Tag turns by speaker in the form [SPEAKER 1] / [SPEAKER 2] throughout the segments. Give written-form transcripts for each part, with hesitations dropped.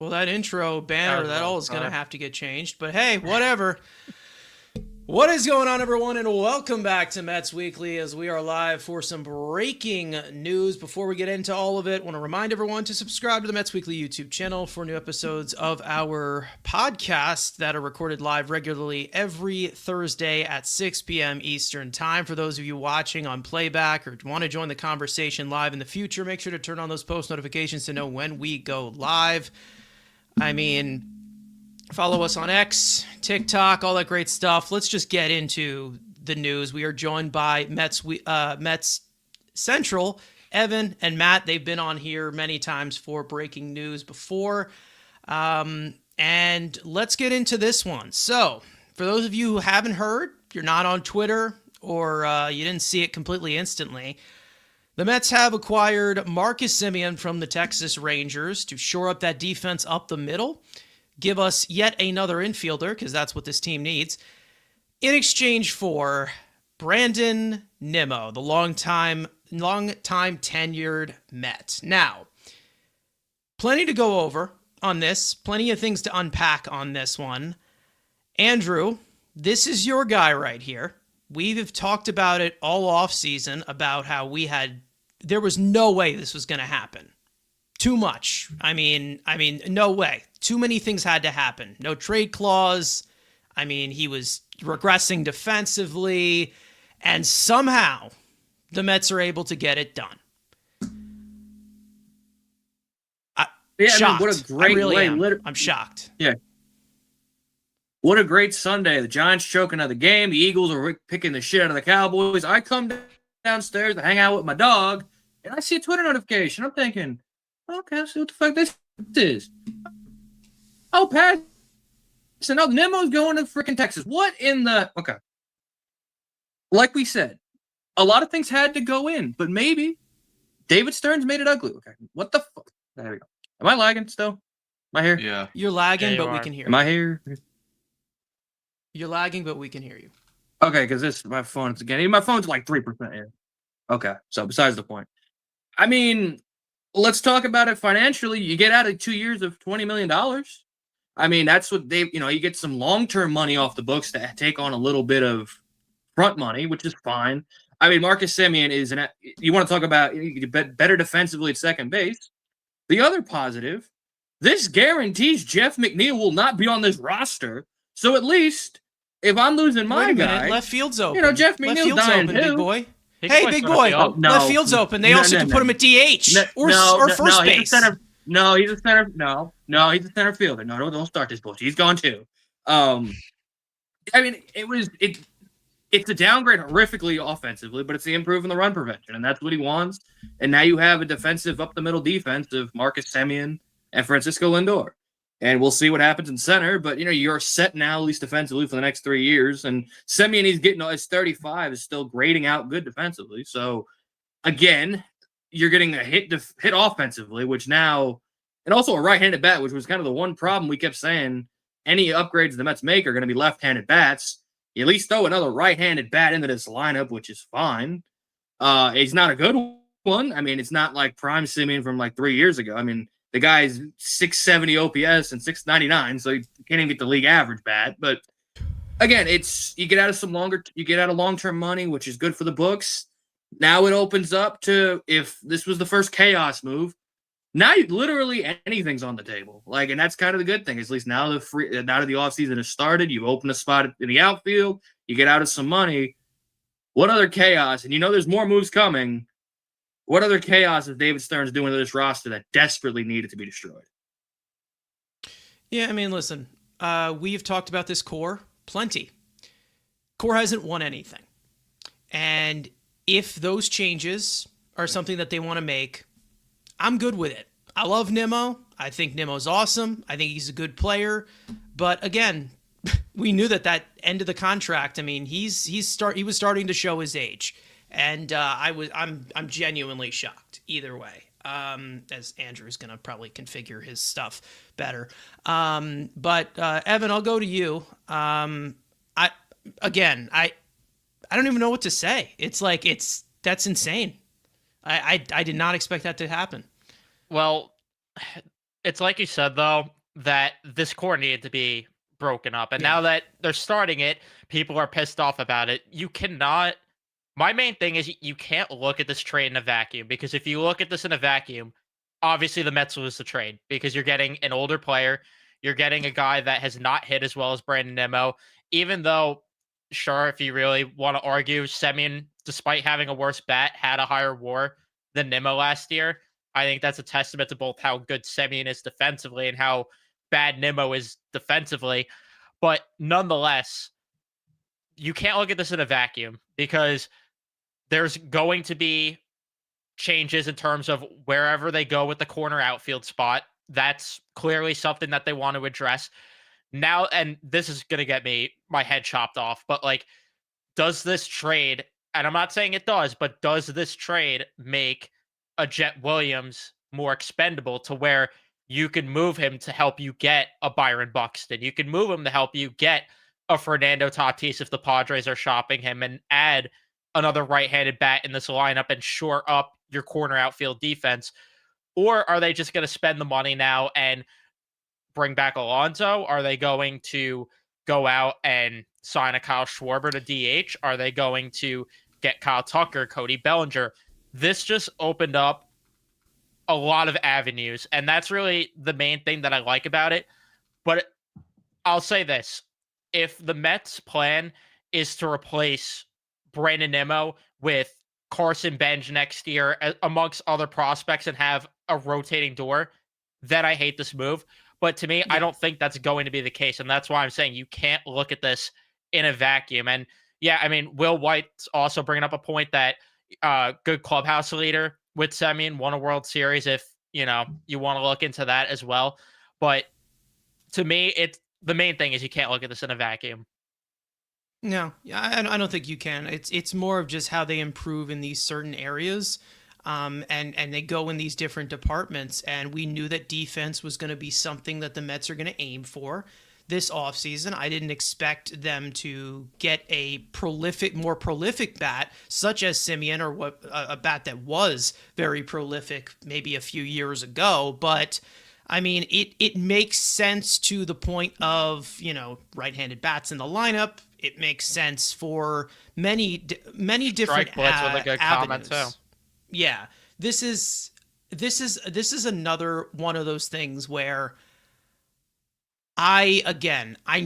[SPEAKER 1] Well, that intro banner, that all is going to have to get changed. But hey, whatever. What is going on, everyone, and welcome back to Mets Weekly as we are live for some breaking news. Before we get into all of it, I want to remind everyone to subscribe to the Mets Weekly YouTube channel for new episodes of our podcast that are recorded live regularly every Thursday at 6 p.m. Eastern Time. For those of you watching on playback or want to join the conversation live in the future, make sure to turn on those post notifications to know when we go live. Follow us on X, TikTok, all that great stuff. Let's just get into the news. We are joined by Mets Central, Evan and Matt. They've been on here many times for breaking news before. And let's get into this one. So, for those of you who haven't heard, you're not on Twitter, or you didn't see it completely instantly, the Mets have acquired Marcus Semien from the Texas Rangers to shore up that defense up the middle, give us yet another infielder, because that's what this team needs, in exchange for Brandon Nimmo, the long-time tenured Met. Now, plenty to go over on this, plenty of things to unpack on this one. Andrew, this is your guy right here. We've talked about it all offseason about how there was no way this was going to happen. Too much. No way. Too many things had to happen. No trade clause. He was regressing defensively, and somehow the Mets are able to get it done. Shocked.
[SPEAKER 2] What a great way.
[SPEAKER 1] I'm shocked.
[SPEAKER 2] Yeah. What a great Sunday. The Giants choking out of the game. The Eagles are picking the shit out of the Cowboys. I come downstairs to hang out with my dog, and I see a Twitter notification. I'm thinking, okay, let's see what the fuck this is. Oh, Pat. So now Nimmo's going to freaking Texas. What in the... Okay. Like we said, a lot of things had to go in, but maybe David Stearns made it ugly. Okay. What the fuck? There we go. Am I lagging still? Am I here?
[SPEAKER 3] Yeah.
[SPEAKER 1] You're lagging, but we can hear you.
[SPEAKER 2] Am I here?
[SPEAKER 1] You're lagging, but we can hear you.
[SPEAKER 2] Okay, because my phone's my phone's like 3% here. Okay, so besides the point. Let's talk about it financially. You get out of 2 years of $20 million. That's what you get some long-term money off the books to take on a little bit of front money, which is fine. Marcus Semien is you want to talk about you get better defensively at second base. The other positive, this guarantees Jeff McNeil will not be on this roster. So at least if I'm losing my guy,
[SPEAKER 1] left field's open.
[SPEAKER 2] Jeff McNeil dying
[SPEAKER 1] open,
[SPEAKER 2] too.
[SPEAKER 1] Big boy. Hey, big boy. Left field's open. They also can put him at DH or first base.
[SPEAKER 2] He's a center. No, he's a center. No, he's a center fielder. No, don't start this bullshit. He's gone too. It's a downgrade horrifically offensively, but it's the improvement in the run prevention, and that's what he wants. And now you have a defensive up the middle defense of Marcus Semien and Francisco Lindor. And we'll see what happens in center, but you're set now, at least defensively, for the next 3 years. And Semien, he's getting his 35, is still grading out good defensively. So again, you're getting a hit offensively, which now, and also a right-handed bat, which was kind of the one problem we kept saying. Any upgrades the Mets make are going to be left-handed bats. You at least throw another right-handed bat into this lineup, which is fine. He's not a good one. It's not like prime Semien from like 3 years ago. The guy's 670 OPS and 699, so you can't even get the league average bat. But again, you get out of long-term money, which is good for the books. Now it opens up to, if this was the first chaos move, now literally anything's on the table. And that's kind of the good thing. At least now that the offseason has started, you open a spot in the outfield, you get out of some money. What other chaos? And there's more moves coming. What other chaos is David Stearns doing to this roster that desperately needed to be destroyed?
[SPEAKER 1] Yeah, listen, we've talked about this core plenty. Core hasn't won anything. And if those changes are something that they want to make, I'm good with it. I love Nimmo. I think Nimmo's awesome. I think he's a good player. But again, we knew that end of the contract, he was starting to show his age. And I'm genuinely shocked either way. As Andrew's gonna probably configure his stuff better. But Evan, I'll go to you. I don't even know what to say. That's insane. I did not expect that to happen.
[SPEAKER 3] Well, it's like you said though, that this core needed to be broken up, and
[SPEAKER 1] Yeah.
[SPEAKER 3] now that they're starting it, people are pissed off about it. You cannot. My main thing is you can't look at this trade in a vacuum, because if you look at this in a vacuum, obviously the Mets lose the trade because you're getting an older player, you're getting a guy that has not hit as well as Brandon Nimmo. Even though, sure, if you really want to argue, Semien, despite having a worse bat, had a higher WAR than Nimmo last year. I think that's a testament to both how good Semien is defensively and how bad Nimmo is defensively. But nonetheless, you can't look at this in a vacuum, because there's going to be changes in terms of wherever they go with the corner outfield spot. That's clearly something that they want to address now. And this is going to get me my head chopped off, but like, does this trade, and I'm not saying it does, but does this trade make a Jet Williams more expendable to where you can move him to help you get a Byron Buxton? You can move him to help you get a Fernando Tatis if the Padres are shopping him, and add another right-handed bat in this lineup and shore up your corner outfield defense? Or are they just going to spend the money now and bring back Alonso? Are they going to go out and sign a Kyle Schwarber to DH? Are they going to get Kyle Tucker, Cody Bellinger? This just opened up a lot of avenues, and that's really the main thing that I like about it. But I'll say this. If the Mets' plan is to replace Brandon Nimmo with Carson Bench next year, amongst other prospects, and have a rotating door, then I hate this move. But to me, I don't think that's going to be the case. And that's why I'm saying you can't look at this in a vacuum. And yeah, I mean, Will White's also bringing up a point that good clubhouse leader with Semien, won a World Series, if you want to look into that as well. But to me, it's the main thing is you can't look at this in a vacuum.
[SPEAKER 1] No, yeah, I don't think you can. It's more of just how they improve in these certain areas, and they go in these different departments. And we knew that defense was going to be something that the Mets are going to aim for this offseason. I didn't expect them to get a more prolific bat such as Semien, or what a bat that was very prolific maybe a few years ago, but. I mean, it makes sense to the point of, right-handed bats in the lineup. It makes sense for many different
[SPEAKER 3] Strike Blitz with a good comment
[SPEAKER 1] avenues.
[SPEAKER 3] too.
[SPEAKER 1] Yeah, this is another one of those things where I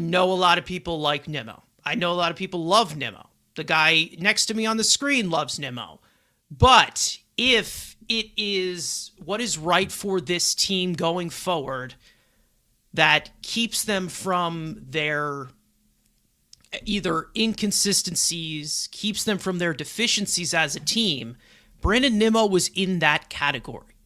[SPEAKER 1] know a lot of people like Nimmo. I know a lot of people love Nimmo. The guy next to me on the screen loves Nimmo. But if it is what is right for this team going forward that keeps them from their either inconsistencies, keeps them from their deficiencies as a team, Brandon Nimmo was in that category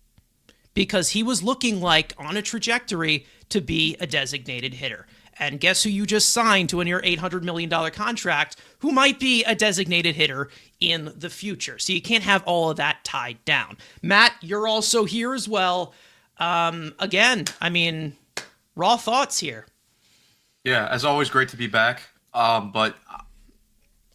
[SPEAKER 1] because he was looking like on a trajectory to be a designated hitter. And guess who you just signed to a near $800 million contract who might be a designated hitter in the future. So you can't have all of that tied down. Matt, you're also here as well. Again, I mean, raw thoughts here.
[SPEAKER 4] Yeah, as always, great to be back. But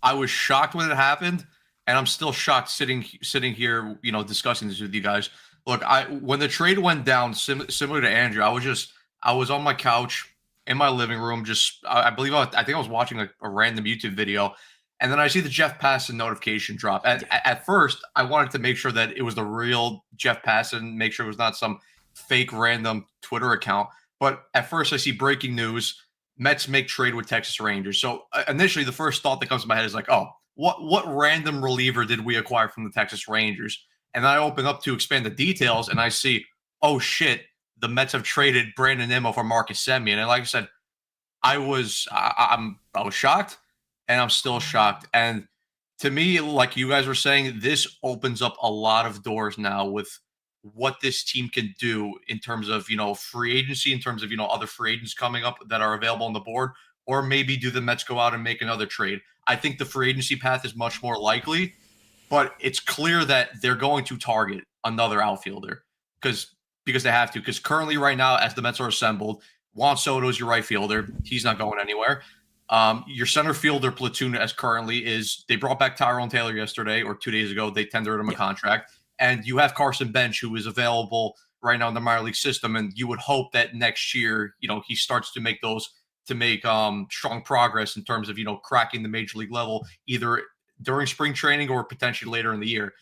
[SPEAKER 4] I was shocked when it happened, and I'm still shocked sitting here, discussing this with you guys. Look, when the trade went down, similar to Andrew, I was on my couch in my living room, I think I was watching a random YouTube video, and then I see the Jeff Passan notification drop. At first, I wanted to make sure that it was the real Jeff Passan, make sure it was not some fake random Twitter account. But at first, I see breaking news: Mets make trade with Texas Rangers. So initially, the first thought that comes to my head is like, oh, what random reliever did we acquire from the Texas Rangers? And then I open up to expand the details, and I see, oh shit, the Mets have traded Brandon Nimmo for Marcus Semien. And like I said, I was shocked, and I'm still shocked. And to me, like you guys were saying, this opens up a lot of doors now with what this team can do in terms of, free agency, in terms of, other free agents coming up that are available on the board, or maybe do the Mets go out and make another trade? I think the free agency path is much more likely, but it's clear that they're going to target another outfielder because they have to. Because currently, right now, as the Mets are assembled, Juan Soto is your right fielder. He's not going anywhere. Your center fielder platoon as currently is, they brought back Tyrone Taylor yesterday or 2 days ago. They tendered him a contract. And you have Carson Bench, who is available right now in the minor league system, and you would hope that next year, he starts to make strong progress in terms of cracking the major league level, either during spring training or potentially later in the year.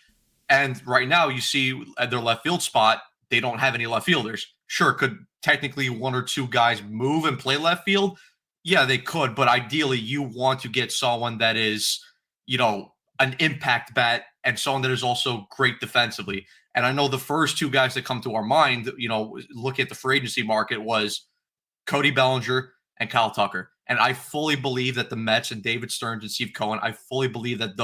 [SPEAKER 4] And right now, you see at their left field spot, they don't have any left fielders. Sure, could technically one or two guys move and play left field? Yeah, they could, but ideally, you want to get someone that is, an impact bat and someone that is also great defensively. And I know the first two guys that come to our mind, look at the free agency market, was Cody Bellinger and Kyle Tucker. And I fully believe that the Mets and David Stearns and Steve Cohen, I fully believe that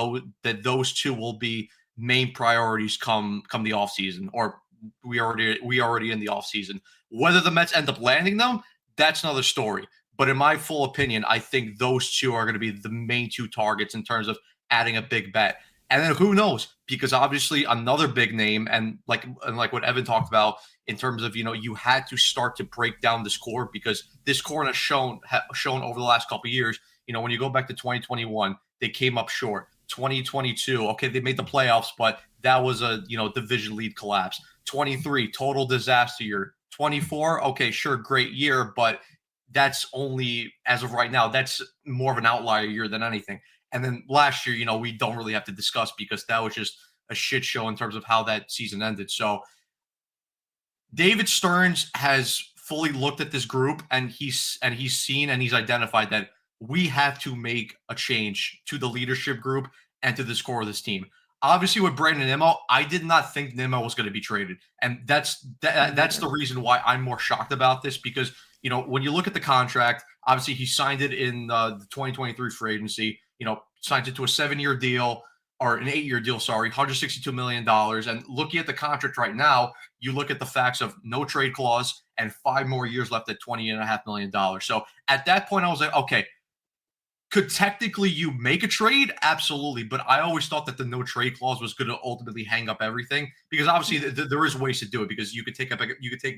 [SPEAKER 4] those two will be main priorities come the offseason, or we already in the offseason. Whether the Mets end up landing them, that's another story. But in my full opinion, I think those two are going to be the main two targets in terms of adding a big bet. And then who knows? Because obviously another big name, and like what Evan talked about in terms of, you had to start to break down this core, because this core has shown over the last couple of years, when you go back to 2021, they came up short. 2022, okay, they made the playoffs, but that was a division lead collapse. 23, total disaster year. 24, okay, sure, great year, but that's only, as of right now, that's more of an outlier year than anything. And then last year, we don't really have to discuss, because that was just a shit show in terms of how that season ended. So David Stearns has fully looked at this group, and he's seen and he's identified that we have to make a change to the leadership group and to the core of this team. Obviously, with Brandon Nimmo, I did not think Nimmo was going to be traded, and that's the reason why I'm more shocked about this, because when you look at the contract, obviously he signed it in the 2023 free agency. Signed it to a 7-year deal, or an 8-year deal, sorry, $162 million. And looking at the contract right now, you look at the facts of no trade clause and 5 more years left at $20.5 million. So at that point, I was like, okay, could technically you make a trade? Absolutely. But I always thought that the no trade clause was going to ultimately hang up everything, because obviously there is ways to do it, because you could take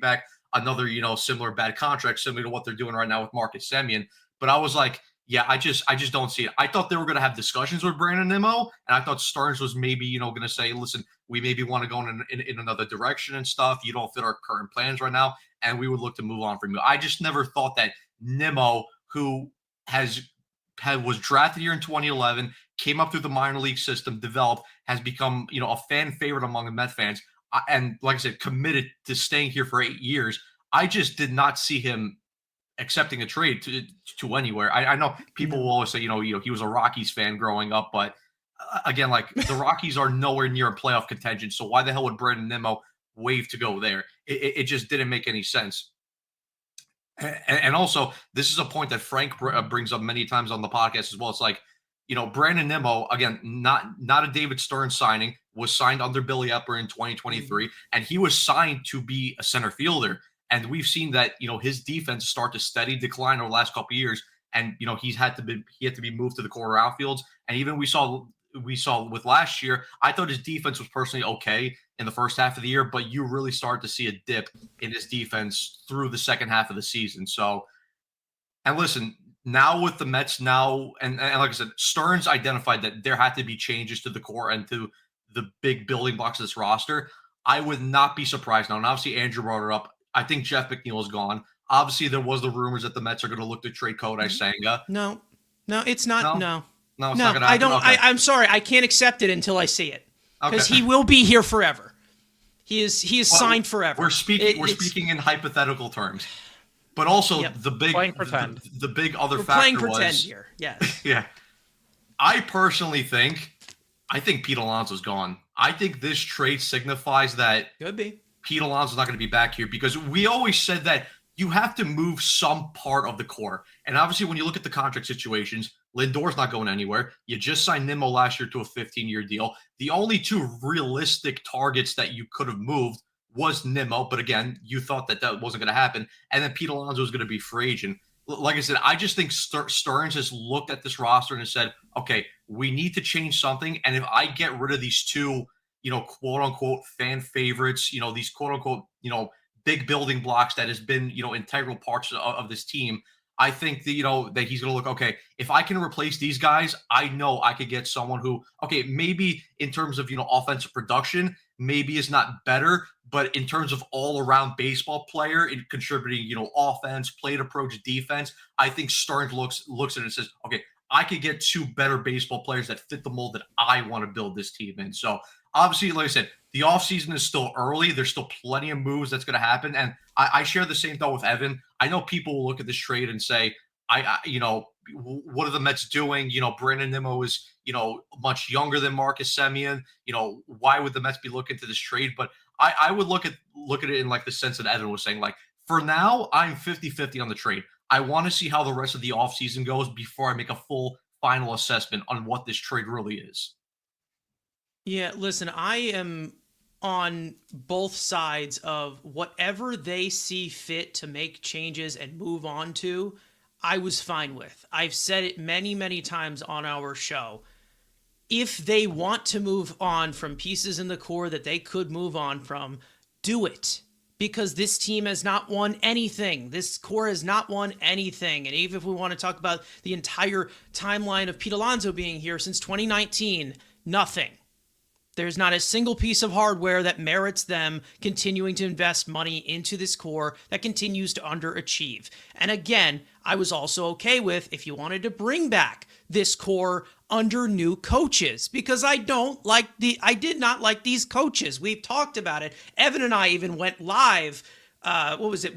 [SPEAKER 4] back another, similar bad contract, similar to what they're doing right now with Marcus Semien. But I was like, yeah, I just don't see it. I thought they were going to have discussions with Brandon Nimmo, and I thought Stearns was maybe, going to say, listen, we maybe want to go in another direction and stuff. You don't fit our current plans right now, and we would look to move on from you. I just never thought that Nimmo, who was drafted here in 2011, came up through the minor league system, developed, has become, a fan favorite among the Met fans, and like I said, committed to staying here for 8 years. I just did not see him accepting a trade to anywhere. I know people will always say, he was a Rockies fan growing up, but again, like, the Rockies are nowhere near a playoff contention. So why the hell would Brandon Nimmo waive to go there? It just didn't make any sense. And also, this is a point that Frank brings up many times on the podcast as well. It's like, Brandon Nimmo, again, not a David Stearns signing, was signed under Billy Epper in 2023, and he was signed to be a center fielder. And we've seen that, his defense start to steady decline over the last couple of years. And, he had to be moved to the corner outfields. And even we saw with last year, I thought his defense was personally okay in the first half of the year, but you really started to see a dip in his defense through the second half of the season. So, and listen, now with the Mets now, and like I said, Stearns identified that there had to be changes to the core and to the big building blocks of this roster. I would not be surprised now. And obviously, Andrew brought it up. I think Jeff McNeil is gone. Obviously, there was the rumors that the Mets are going to look to trade Kodai Senga.
[SPEAKER 1] No, it's not. No,
[SPEAKER 4] it's not going to happen.
[SPEAKER 1] I don't.
[SPEAKER 4] Okay.
[SPEAKER 1] I'm sorry. I can't accept it until I see it, because
[SPEAKER 4] Okay.
[SPEAKER 1] he will be here forever. He is signed forever.
[SPEAKER 4] We're speaking in hypothetical terms, but also
[SPEAKER 1] Yep.
[SPEAKER 4] the big
[SPEAKER 3] Playing pretend.
[SPEAKER 4] The big other
[SPEAKER 1] We're
[SPEAKER 4] factor
[SPEAKER 1] playing pretend
[SPEAKER 4] was
[SPEAKER 1] here. Yes.
[SPEAKER 4] yeah. I personally think Pete Alonso's gone. I think this trade signifies that
[SPEAKER 1] Could be.
[SPEAKER 4] Pete Alonso's not going to be back here, because we always said that you have to move some part of the core. And obviously, when you look at the contract situations, Lindor's not going anywhere. You just signed Nimmo last year to a 15-year deal. The only two realistic targets that you could have moved was Nimmo, but again, you thought that wasn't going to happen. And then Pete Alonso was going to be free agent. Like I said, I just think Stearns has looked at this roster and has said, okay, we need to change something. And if I get rid of these two, quote unquote fan favorites, these quote unquote, big building blocks that has been, integral parts of this team, I think that, that he's going to look, okay, if I can replace these guys, I know I could get someone who, okay, maybe in terms of, offensive production, maybe is not better, but in terms of all around baseball player in contributing, offense, plate approach, defense, I think Stearns looks at it and says, okay, I could get two better baseball players that fit the mold that I want to build this team in. So obviously, like I said, the offseason is still early. There's still plenty of moves that's going to happen. And I share the same thought with Evan. I know people will look at this trade and say, what are the Mets doing? Brandon Nimmo is, much younger than Marcus Semien. Why would the Mets be looking to this trade? But I would look at it in like the sense that Evan was saying, like, for now, I'm 50-50 on the trade. I want to see how the rest of the offseason goes before I make a full final assessment on what this trade really is.
[SPEAKER 1] Yeah, listen, I am on both sides of whatever they see fit to make changes and move on to, I was fine with. I've said it many, many times on our show. If they want to move on from pieces in the core that they could move on from, do it. Because this team has not won anything. This core has not won anything. And even if we want to talk about the entire timeline of Pete Alonso being here since 2019, nothing. There's not a single piece of hardware that merits them continuing to invest money into this core that continues to underachieve. And again, I was also okay with if you wanted to bring back this core under new coaches, because I did not like these coaches. We've talked about it. Evan and I even went live,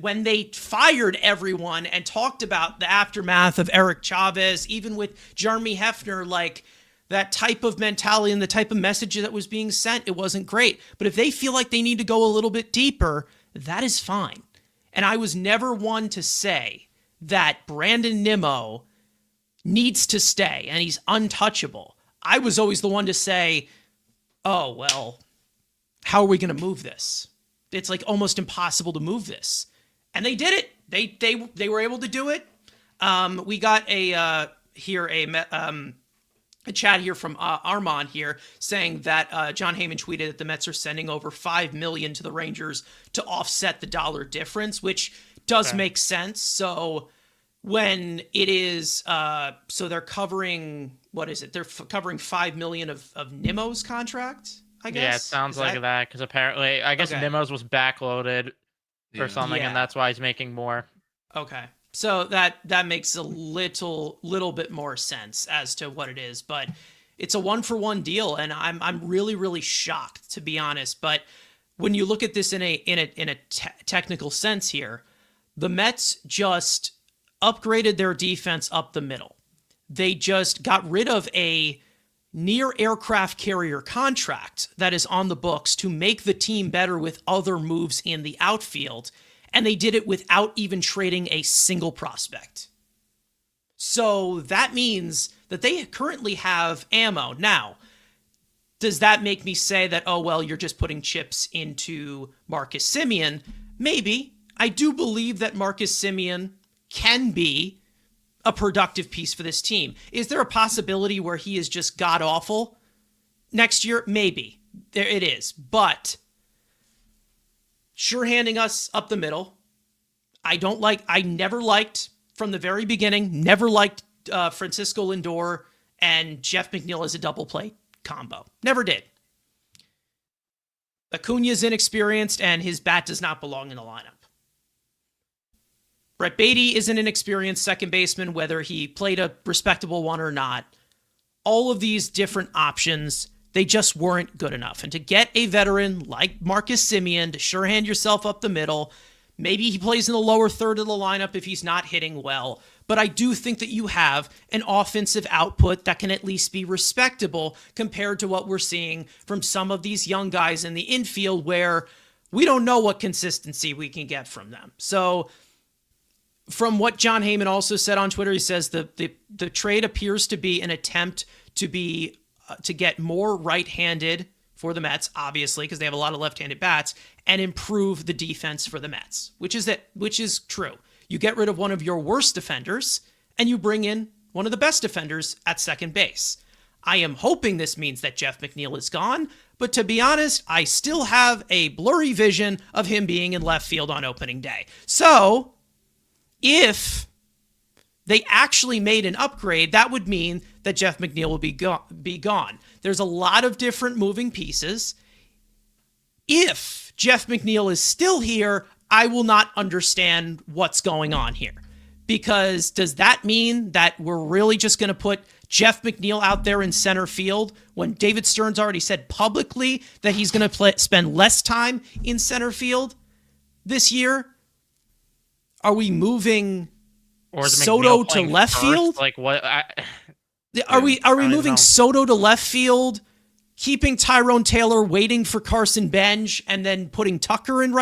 [SPEAKER 1] when they fired everyone and talked about the aftermath of Eric Chavez, even with Jeremy Hefner, like, that type of mentality and the type of message that was being sent, it wasn't great. But if they feel like they need to go a little bit deeper, that is fine. And I was never one to say that Brandon Nimmo needs to stay and he's untouchable. I was always the one to say, oh, well, how are we going to move this? It's like almost impossible to move this. And they did it. They were able to do it. We got a chat here from Armand here saying that John Heyman tweeted that the Mets are sending over $5 million to the Rangers to offset the dollar difference, which does make sense. So when it is, so they're covering, what is it? They're covering $5 million of Nimmo's contract, I guess?
[SPEAKER 3] Yeah, it sounds like that, because apparently, I guess Nimmo's was backloaded or something, and that's why he's making more.
[SPEAKER 1] Okay. So that makes a little bit more sense as to what it is, but it's a 1-for-1 deal, and I'm really, really shocked, to be honest. But when you look at this in a technical sense here, the Mets just upgraded their defense up the middle. They just got rid of a near aircraft carrier contract that is on the books to make the team better with other moves in the outfield. And they did it without even trading a single prospect. So that means that they currently have ammo. Now, does that make me say that, oh, well, you're just putting chips into Marcus Semien? Maybe. I do believe that Marcus Semien can be a productive piece for this team. Is there a possibility where he is just god-awful next year? Maybe. There it is. But sure-handing us up the middle. I never liked, from the very beginning, Francisco Lindor and Jeff McNeil as a double play combo. Never did. Acuna's inexperienced, and his bat does not belong in the lineup. Brett Beatty is an inexperienced second baseman, whether he played a respectable one or not. All of these different options, they just weren't good enough. And to get a veteran like Marcus Semien to sure-hand yourself up the middle, maybe he plays in the lower third of the lineup if he's not hitting well. But I do think that you have an offensive output that can at least be respectable compared to what we're seeing from some of these young guys in the infield where we don't know what consistency we can get from them. So from what John Heyman also said on Twitter, he says the trade appears to be an attempt to get more right-handed for the Mets, obviously, because they have a lot of left-handed bats, and improve the defense for the Mets, which is true. You get rid of one of your worst defenders, and you bring in one of the best defenders at second base. I am hoping this means that Jeff McNeil is gone, but to be honest, I still have a blurry vision of him being in left field on opening day. So, if they actually made an upgrade, that would mean that Jeff McNeil will be gone. There's a lot of different moving pieces. If Jeff McNeil is still here, I will not understand what's going on here. Because does that mean that we're really just going to put Jeff McNeil out there in center field when David Stearns already said publicly that he's going to spend less time in center field this year? Are we moving Soto to left field?
[SPEAKER 3] Like what?
[SPEAKER 1] Are we moving Soto to left field, keeping Tyrone Taylor, waiting for Carson Bench, and then putting Tucker in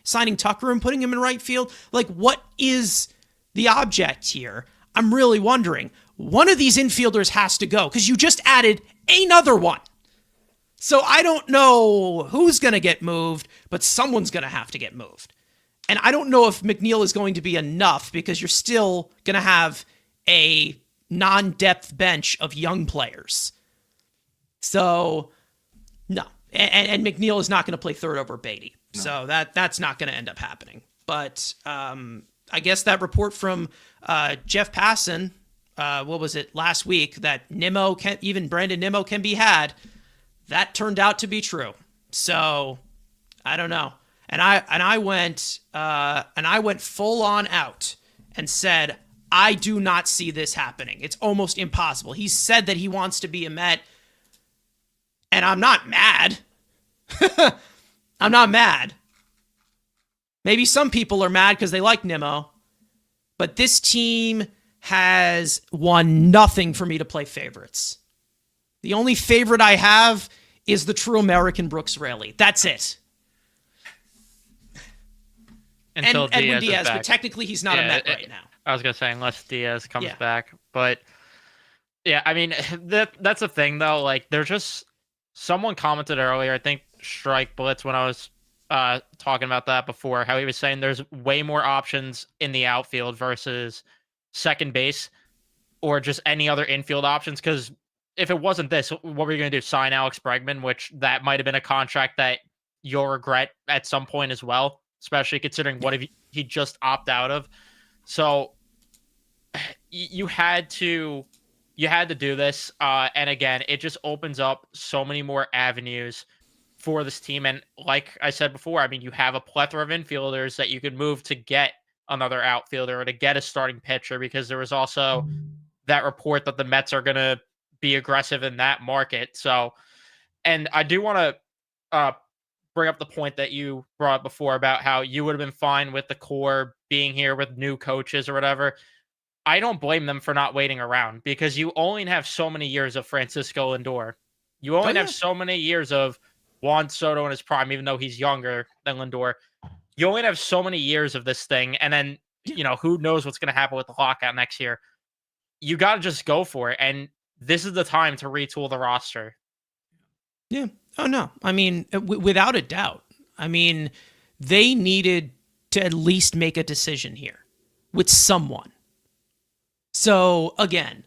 [SPEAKER 1] signing Tucker and putting him in right field? Like, what is the object here? I'm really wondering. One of these infielders has to go because you just added another one. So I don't know who's going to get moved, but someone's going to have to get moved. And I don't know if McNeil is going to be enough because you're still going to have a non-depth bench of young players. So, no. And McNeil is not going to play third over Beatty. No. So that's not going to end up happening. But I guess that report from Jeff Passan, what was it, last week, that even Brandon Nimmo can be had, that turned out to be true. So, I don't know. And I went full on out and said, I do not see this happening. It's almost impossible. He said that he wants to be a Met, and I'm not mad. I'm not mad. Maybe some people are mad because they like Nimmo, but this team has won nothing for me to play favorites. The only favorite I have is the true American Brooks Raley. That's it.
[SPEAKER 3] Until
[SPEAKER 1] Edwin
[SPEAKER 3] Diaz,
[SPEAKER 1] but technically he's not a Met right now.
[SPEAKER 3] I was going to say, unless Diaz comes back. But, yeah, I mean, that's the thing, though. Like, there's just... Someone commented earlier, I think Strike Blitz, when I was talking about that before, how he was saying there's way more options in the outfield versus second base or just any other infield options. Because if it wasn't this, what were you going to do? Sign Alex Bregman, which that might have been a contract that you'll regret at some point as well, especially considering what if he just opt out of. So you had to do this. And again, it just opens up so many more avenues for this team. And like I said before, I mean, you have a plethora of infielders that you could move to get another outfielder or to get a starting pitcher, because there was also that report that the Mets are going to be aggressive in that market. So, and I do want to bring up the point that you brought up before about how you would have been fine with the core being here with new coaches or whatever. I don't blame them for not waiting around, because you only have so many years of Francisco Lindor. You only have so many years of Juan Soto in his prime, even though he's younger than Lindor. You only have so many years of this thing. And then, who knows what's going to happen with the lockout next year. You got to just go for it. And this is the time to retool the roster.
[SPEAKER 1] Yeah. Oh, no. I mean, without a doubt. I mean, they needed to at least make a decision here with someone. So, again,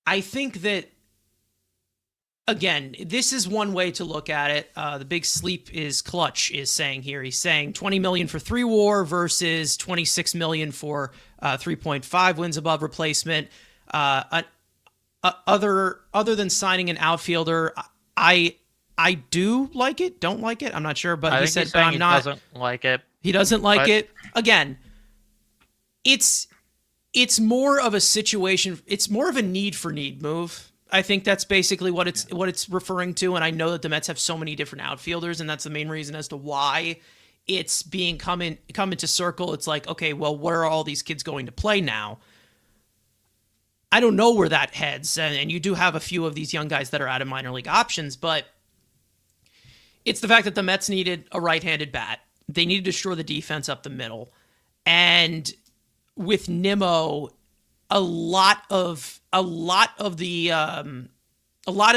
[SPEAKER 1] I think that, again, this is one way to look at it. The big sleep is Clutch is saying here. He's saying $20 million for 3 WAR versus $26 million for 3.5 wins above replacement. Other than signing an outfielder, I do like it. Don't like it. I'm not sure, but he said, but I'm not.
[SPEAKER 3] Doesn't like it.
[SPEAKER 1] He doesn't like it. Again, it's more of a situation. It's more of a need for need move. I think that's basically what it's referring to. And I know that the Mets have so many different outfielders, and that's the main reason as to why it's being come into circle. It's like, okay, well, where are all these kids going to play now? I don't know where that heads, and you do have a few of these young guys that are out of minor league options, but it's the fact that the Mets needed a right-handed bat. They needed to shore the defense up the middle, and with Nimmo, a lot of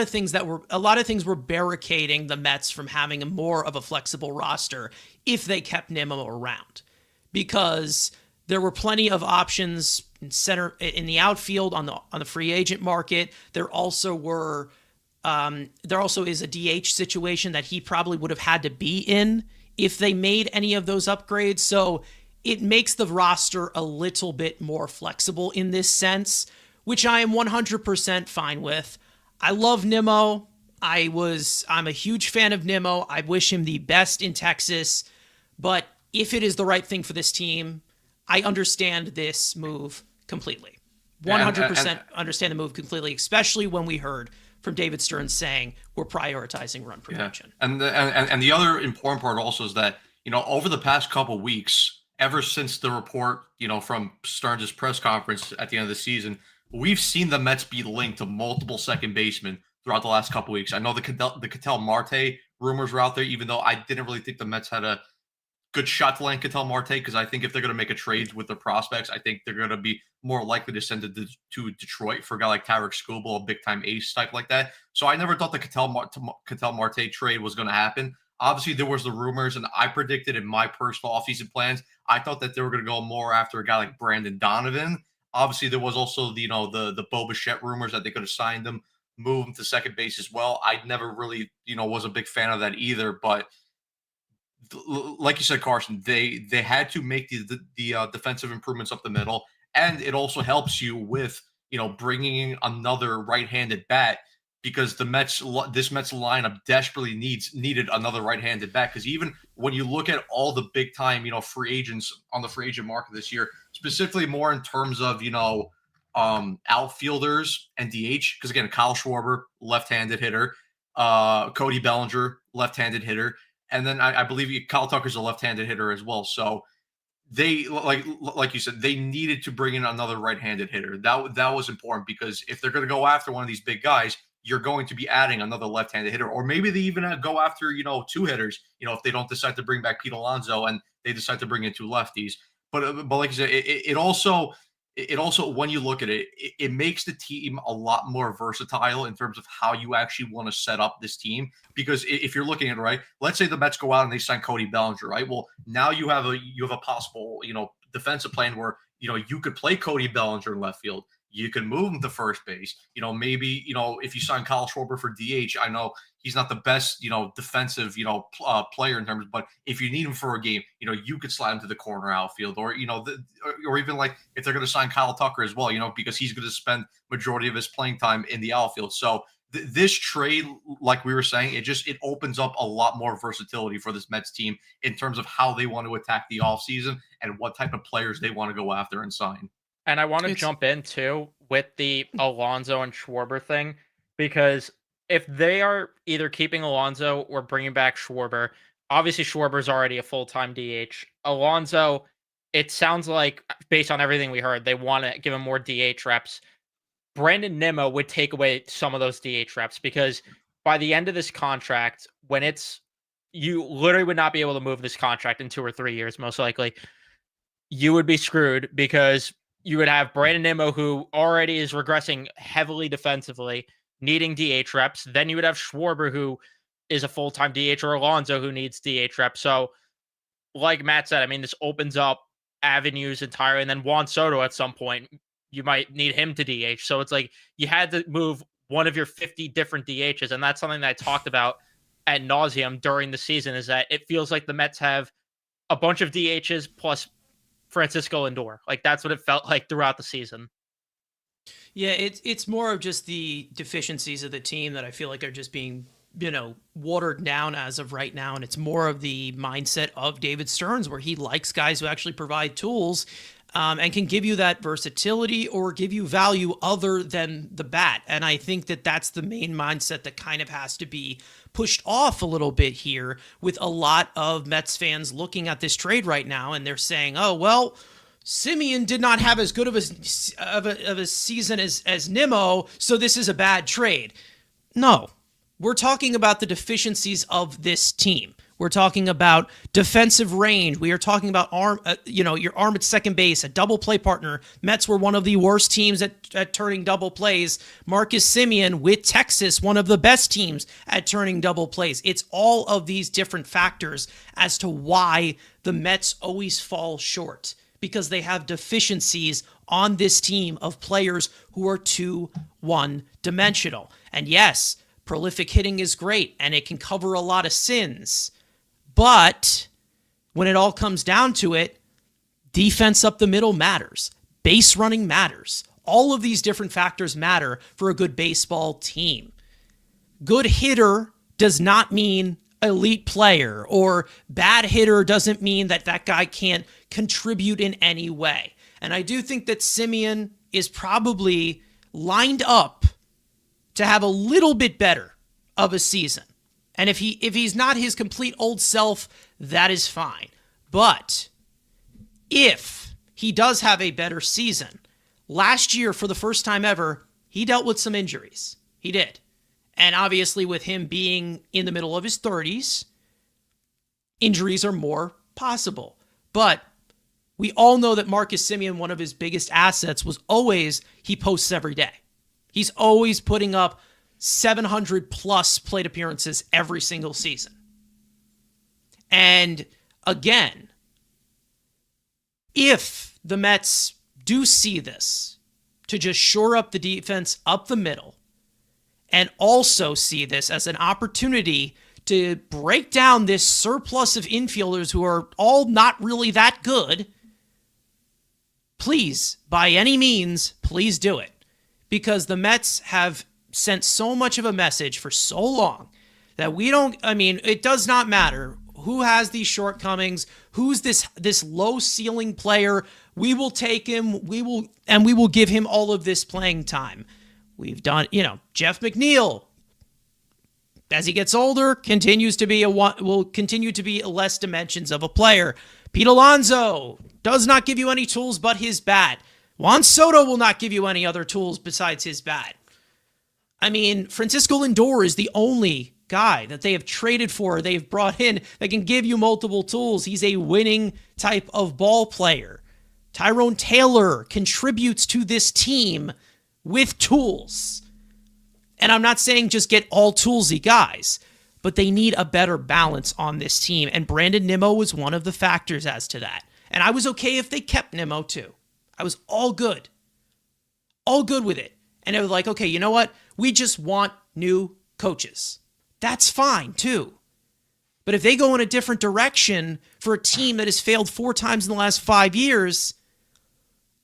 [SPEAKER 1] things were barricading the Mets from having more of a flexible roster if they kept Nimmo around, because there were plenty of options in the outfield on the free agent market. There also is a DH situation that he probably would have had to be in if they made any of those upgrades. So it makes the roster a little bit more flexible in this sense, which I am 100% fine with. I love Nimmo. I'm a huge fan of Nimmo. I wish him the best in Texas, but if it is the right thing for this team, I understand this move completely. 100% understand the move completely, especially when we heard from David Stern saying we're prioritizing run prevention.
[SPEAKER 4] Yeah. And the other important part also is that, over the past couple weeks, ever since the report, from Stearns' press conference at the end of the season, we've seen the Mets be linked to multiple second basemen throughout the last couple weeks. I know the Ketel Marte rumors were out there, even though I didn't really think the Mets had a good shot to land Ketel Marte, because I think if they're going to make a trade with their prospects, I think they're going to be more likely to send it to Detroit for a guy like Tarek Skubal, a big-time ace type like that. So I never thought the Ketel Marte trade was going to happen. Obviously, there was the rumors, and I predicted in my personal offseason plans, I thought that they were going to go more after a guy like Brandon Donovan. Obviously, there was also the Bo Bichette rumors that they could have signed him, move him to second base as well. I never really, was a big fan of that either, but like you said, Carson, they had to make the defensive improvements up the middle, and it also helps you with bringing in another right-handed bat, because this Mets lineup desperately needed another right-handed bat, because even when you look at all the big time free agents on the free agent market this year, specifically more in terms of outfielders and DH, because again, Kyle Schwarber, left-handed hitter, Cody Bellinger, left-handed hitter. And then I believe Kyle Tucker's a left-handed hitter as well. So they, like you said, they needed to bring in another right-handed hitter. That was important, because if they're going to go after one of these big guys, you're going to be adding another left-handed hitter, or maybe they even go after two hitters. If they don't decide to bring back Pete Alonso and they decide to bring in two lefties. But like you said, it also, when you look at it, it makes the team a lot more versatile in terms of how you actually want to set up this team. Because if you're looking at it, right, let's say the Mets go out and they sign Cody Bellinger, right? Well, now you have a possible, defensive plan where, you could play Cody Bellinger in left field. You can move him to first base. Maybe, if you sign Kyle Schwarber for DH, I know he's not the best, defensive, player in terms, but if you need him for a game, you could slide him to the corner outfield, or, or even like if they're going to sign Kyle Tucker as well, because he's going to spend majority of his playing time in the outfield. So this trade, like we were saying, it opens up a lot more versatility for this Mets team in terms of how they want to attack the offseason and what type of players they want to go after and sign.
[SPEAKER 3] And I want to jump in too with the Alonso and Schwarber thing, because if they are either keeping Alonso or bringing back Schwarber, obviously Schwarber's already a full-time DH. Alonso, it sounds like, based on everything we heard, they want to give him more DH reps. Brandon Nimmo would take away some of those DH reps, because by the end of this contract, you literally would not be able to move this contract in 2 or 3 years, most likely. You would be screwed, because you would have Brandon Nimmo, who already is regressing heavily defensively, needing DH reps. Then you would have Schwarber, who is a full-time DH, or Alonso, who needs DH reps. So, like Matt said, I mean, this opens up avenues entirely. And then Juan Soto, at some point, you might need him to DH. So it's like you had to move one of your 50 different DHs. And that's something that I talked about ad nauseum during the season, is that it feels like the Mets have a bunch of DHs plus Francisco Lindor. Like, that's what it felt like throughout the season.
[SPEAKER 1] Yeah, it's more of just the deficiencies of the team that I feel like are just being, watered down as of right now. And it's more of the mindset of David Stearns, where he likes guys who actually provide tools and can give you that versatility or give you value other than the bat. And I think that that's the main mindset that kind of has to be pushed off a little bit here, with a lot of Mets fans looking at this trade right now, and they're saying, oh, well, Semien did not have as good of a season as Nimmo, so this is a bad trade. No, we're talking about the deficiencies of this team. We're talking about defensive range. We are talking about your arm at second base, a double play partner. Mets were one of the worst teams at turning double plays. Marcus Semien with Texas, one of the best teams at turning double plays. It's all of these different factors as to why the Mets always fall short, because they have deficiencies on this team of players who are too one-dimensional. And yes, prolific hitting is great, and it can cover a lot of sins. But when it all comes down to it, Defense up the middle matters. Base running matters. All of these different factors matter for a good baseball team. Good hitter does not mean elite player, or bad hitter doesn't mean that that guy can't contribute in any way. And I do think that Semien is probably lined up to have a little bit better of a season. And if he's not his complete old self, that is fine. But if he does have a better season, last year, for the first time ever, he dealt with some injuries. He did. And obviously, with him being in the middle of his 30s, injuries are more possible. But we all know that Marcus Semien, one of his biggest assets, was always he posts every day. He's always putting up 700 plus plate appearances every single season. And again, if the Mets do see this to just shore up the defense up the middle, and also see this as an opportunity to break down this surplus of infielders who are all not really that good, please, by any means, please do it. Because the Mets have sent so much of a message for so long that it does not matter who has these shortcomings, who's this low ceiling player. We will take him, we will give him all of this playing time. We've done, Jeff McNeil, as he gets older, will continue to be less dimensions of a player. Pete Alonso does not give you any tools but his bat. Juan Soto will not give you any other tools besides his bat. Francisco Lindor is the only guy that they have traded for, they've brought in, that can give you multiple tools. He's a winning type of ball player. Tyrone Taylor contributes to this team with tools. And I'm not saying just get all toolsy guys, but they need a better balance on this team. And Brandon Nimmo was one of the factors as to that. And I was okay if they kept Nimmo too. I was all good with it. And it was like, okay, you know what? We just want new coaches. That's fine too. But if they go in a different direction for a team that has failed 4 times in the last 5 years,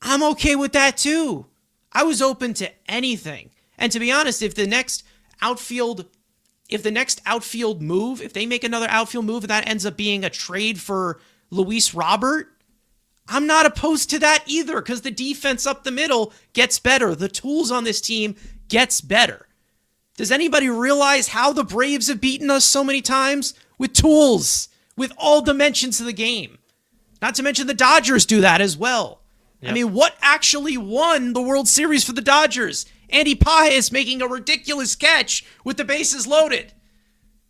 [SPEAKER 1] I'm okay with that too. I was open to anything. And to be honest, if they make another outfield move and that ends up being a trade for Luis Robert, I'm not opposed to that either, because the defense up the middle gets better. The tools on this team gets better. Does anybody realize how the Braves have beaten us so many times? With tools, with all dimensions of the game. Not to mention the Dodgers do that as well. Yep. What actually won the World Series for the Dodgers? Andy Paez making a ridiculous catch with the bases loaded.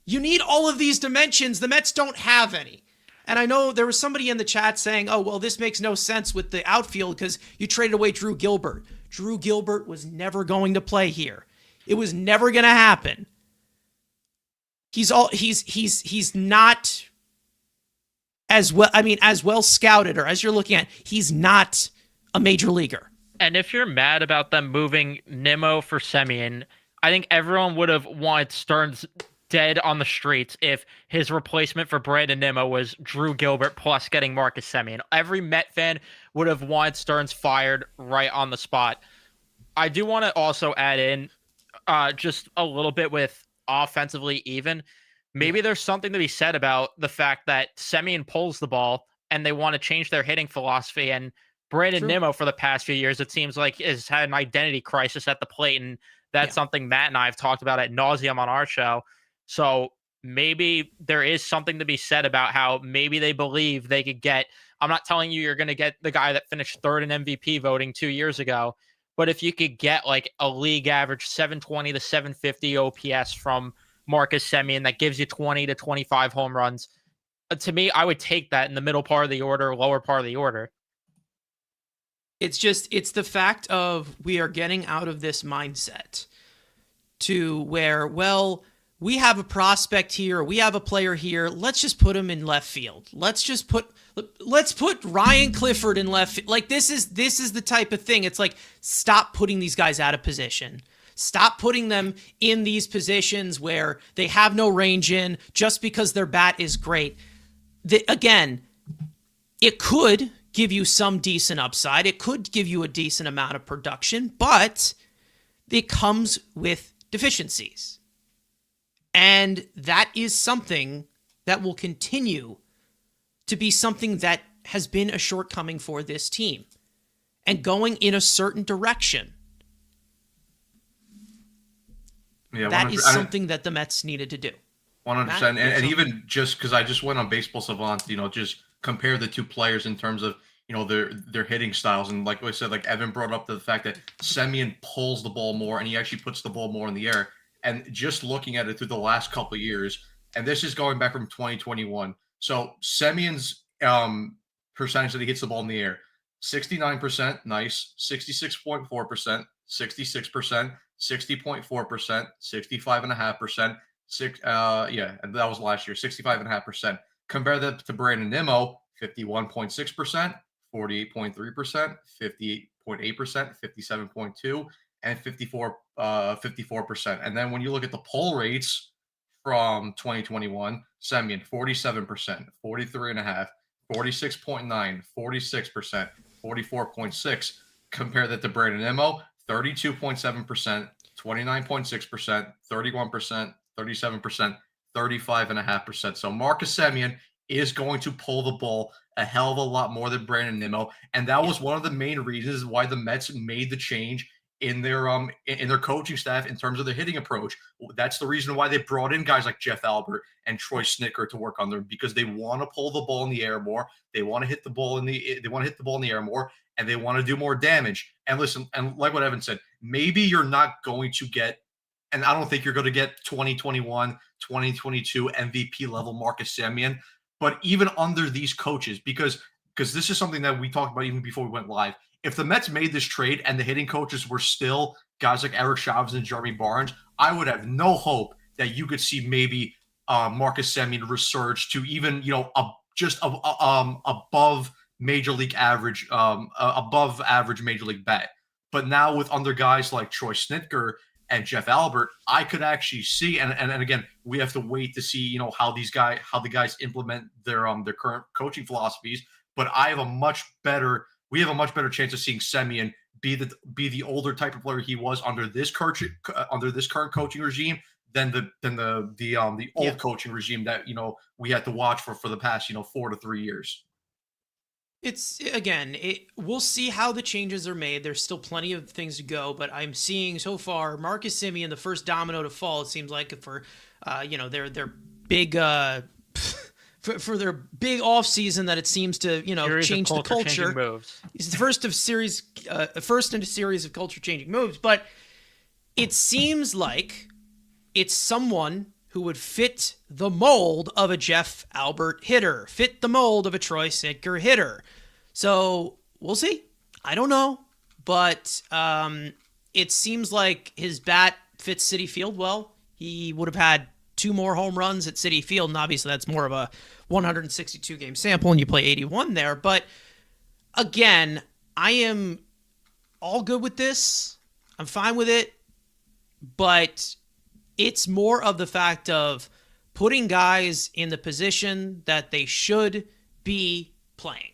[SPEAKER 1] You need all of these dimensions. The Mets don't have any. And I know there was somebody in the chat saying, oh, well, this makes no sense with the outfield because you traded away Drew Gilbert. Drew Gilbert was never going to play here. It was never going to happen. He's not as well scouted, or as you're looking at, he's not a major leaguer.
[SPEAKER 3] And if you're mad about them moving Nimmo for Semien, I think everyone would have wanted Stearns dead on the streets if his replacement for Brandon Nimmo was Drew Gilbert plus getting Marcus Semien. Every Met fan would have wanted Stearns fired right on the spot. I do want to also add in just a little bit with offensively even. Maybe there's something to be said about the fact that Semien pulls the ball and they want to change their hitting philosophy. And Brandon Nimmo, for the past few years, it seems like has had an identity crisis at the plate. And that's something Matt and I have talked about ad nauseum on our show. So maybe there is something to be said about how maybe they believe they could get, I'm not telling you you're going to get the guy that finished third in MVP voting 2 years ago, but if you could get like a league average 720 to 750 OPS from Marcus Semien that gives you 20 to 25 home runs, to me, I would take that in the middle part of the order, lower part of the order.
[SPEAKER 1] It's the fact of we are getting out of this mindset to where, well, we have a prospect here, we have a player here, let's just put him in left field. Let's put Ryan Clifford in left field. Like this is the type of thing. It's like, stop putting these guys out of position. Stop putting them in these positions where they have no range in just because their bat is great. Again, it could give you some decent upside. It could give you a decent amount of production, but it comes with deficiencies. And that is something that will continue to be something that has been a shortcoming for this team and going in a certain direction.
[SPEAKER 4] Yeah,
[SPEAKER 1] that is something that the Mets needed to do.
[SPEAKER 4] 100%. And even just because I just went on Baseball Savant, just compare the two players in terms of, their hitting styles. And like I said, like Evan brought up the fact that Semien pulls the ball more and he actually puts the ball more in the air. And just looking at it through the last couple of years, and this is going back from 2021. So Semien's percentage that he hits the ball in the air, 69%, nice, 66.4%, 66%, 60.4%, 65.5%, and that was last year, 65.5%. Compare that to Brandon Nimmo, 51.6%, 48.3%, 58.8%, 57.2%, and 54%. And then when you look at the pull rates from 2021, Semien 47%, 43.5%, 46.9%, 46%, 44.6%. Compare that to Brandon Nimmo, 32.7%, 29.6%, 31%, 37%, 35.5%. So Marcus Semien is going to pull the ball a hell of a lot more than Brandon Nimmo, and that was one of the main reasons why the Mets made the change in their coaching staff in terms of their hitting approach. That's the reason why they brought in guys like Jeff Albert and Troy Snitker to work on them, because they want to pull the ball in the air more. They want to hit the ball in the air more, and they want to do more damage. And listen, and like what Evan said, maybe you're not going to get, and I don't think you're going to get 2021, 2022 MVP level Marcus Semien, but even under these coaches, because this is something that we talked about even before we went live. If the Mets made this trade and the hitting coaches were still guys like Eric Chavez and Jeremy Barnes, I would have no hope that you could see maybe Marcus Semien resurge to even above major league average, above average major league bat. But now with under guys like Troy Snitker and Jeff Albert, I could actually see, and again, we have to wait to see, how the guys implement their current coaching philosophies. But we have a much better chance of seeing Semien be the older type of player he was under this current coaching regime than the old coaching regime that we had to watch for the past 4 to 3 years.
[SPEAKER 1] We'll see how the changes are made. There's still plenty of things to go, but I'm seeing so far Marcus Semien, the first domino to fall. It seems like for their big for their big off season that it seems to change the culture.
[SPEAKER 3] Moves.
[SPEAKER 1] It's the first in a series of culture changing moves, but it seems like it's someone who would fit the mold of a Jeff Albert hitter, fit the mold of a Troy Snitker hitter. So we'll see. I don't know, but it seems like his bat fits Citi Field well. He would have had 2 more home runs at Citi Field, and obviously that's more of a 162 game sample, and you play 81 there. But again, I am all good with this. I'm fine with it, but it's more of the fact of putting guys in the position that they should be playing.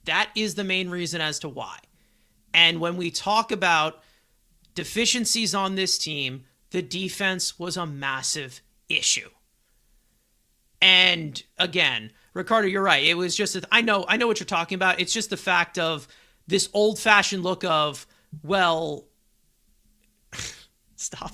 [SPEAKER 1] That is the main reason as to why. And when we talk about deficiencies on this team, the defense was a massive issue. And again, Ricardo, you're right. It was just, I know what you're talking about. It's just the fact of this old-fashioned look of, well, stop.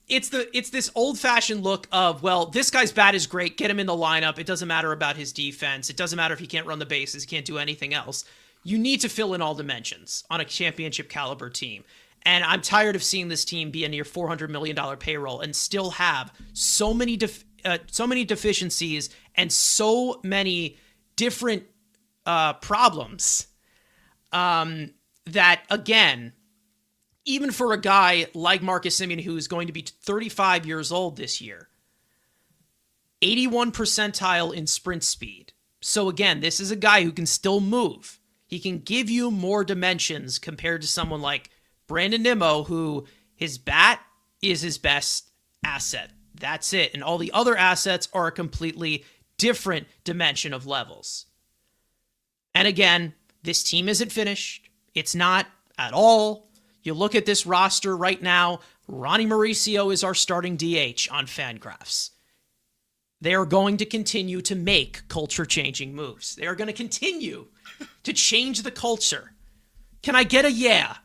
[SPEAKER 1] It's this old-fashioned look of, well, this guy's bat is great. Get him in the lineup. It doesn't matter about his defense. It doesn't matter if he can't run the bases. He can't do anything else. You need to fill in all dimensions on a championship caliber team. And I'm tired of seeing this team be a near $400 million payroll and still have so many deficiencies and so many different problems that, again, even for a guy like Marcus Semien, who is going to be 35 years old this year, 81 percentile in sprint speed. So again, this is a guy who can still move. He can give you more dimensions compared to someone like Brandon Nimmo, who his bat is his best asset. That's it. And all the other assets are a completely different dimension of levels. And again, this team isn't finished. It's not at all. You look at this roster right now, Ronnie Mauricio is our starting DH on Fangraphs. They are going to continue to make culture-changing moves. They are going to continue to change the culture. Can I get a yeah?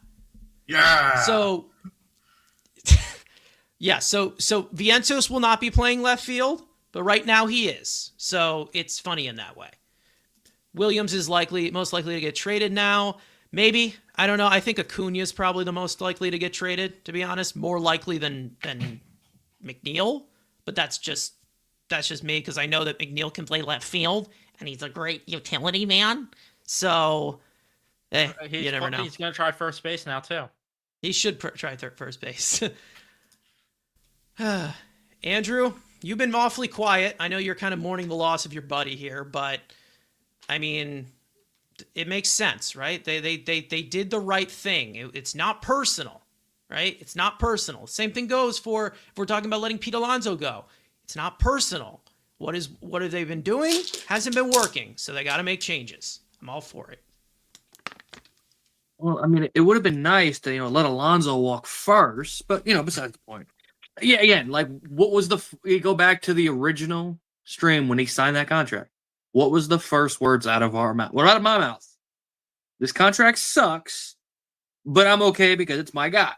[SPEAKER 4] Yeah.
[SPEAKER 1] So, yeah, so Vientos will not be playing left field, but right now he is. So it's funny in that way. Williams is most likely to get traded now. Maybe. I don't know. I think Acuna is probably the most likely to get traded, to be honest. More likely than McNeil. But that's just me, because I know that McNeil can play left field, and he's a great utility man. So, you never know.
[SPEAKER 3] He's going to try first base now, too.
[SPEAKER 1] He should try first base. Andrew, you've been awfully quiet. I know you're kind of mourning the loss of your buddy here, but, I mean, it makes sense, right? They did the right thing. It's not personal, right? It's not personal. Same thing goes for if we're talking about letting Pete Alonso go. It's not personal. What have they been doing? Hasn't been working, so they got to make changes. I'm all for it.
[SPEAKER 2] Well, I mean, it would have been nice to let Alonso walk first, but besides the point. Yeah, again, like what was you go back to the original stream when he signed that contract. What was the first words out of our mouth? Well, out of my mouth. This contract sucks, but I'm okay because it's my guy.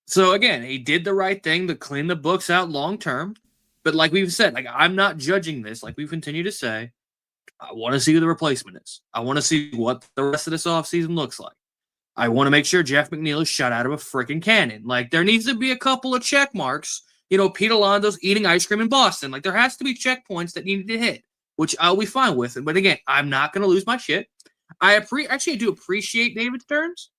[SPEAKER 2] So again, he did the right thing to clean the books out long term. But like we've said, like I'm not judging this. Like we continue to say, I want to see who the replacement is. I want to see what the rest of this offseason looks like. I want to make sure Jeff McNeil is shot out of a freaking cannon. Like there needs to be a couple of check marks. Pete Alonso's eating ice cream in Boston. Like there has to be checkpoints that needed to hit, which I'll be fine with. But again, I'm not going to lose my shit. I do appreciate David Stearns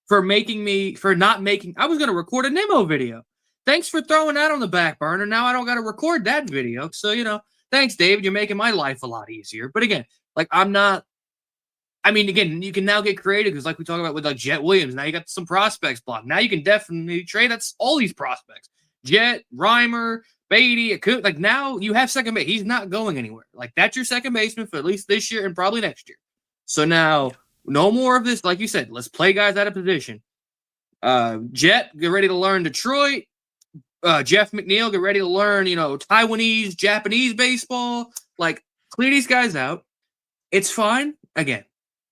[SPEAKER 2] for not making. I was going to record a Nimmo video. Thanks for throwing that on the back burner. Now I don't got to record that video. So, thanks, David. You're making my life a lot easier. But again, like I'm not. I mean, again, you can now get creative because, like we talk about with like Jet Williams, now you got some prospects blocked. Now you can definitely trade. That's all these prospects: Jet, Reimer, Beatty, Acuna. Like now you have second base. He's not going anywhere. Like that's your second baseman for at least this year and probably next year. So now, no more of this. Like you said, let's play guys out of position. Jet, get ready to learn Detroit. Jeff McNeil, get ready to learn, Taiwanese, Japanese baseball. Like, clear these guys out. It's fine. Again,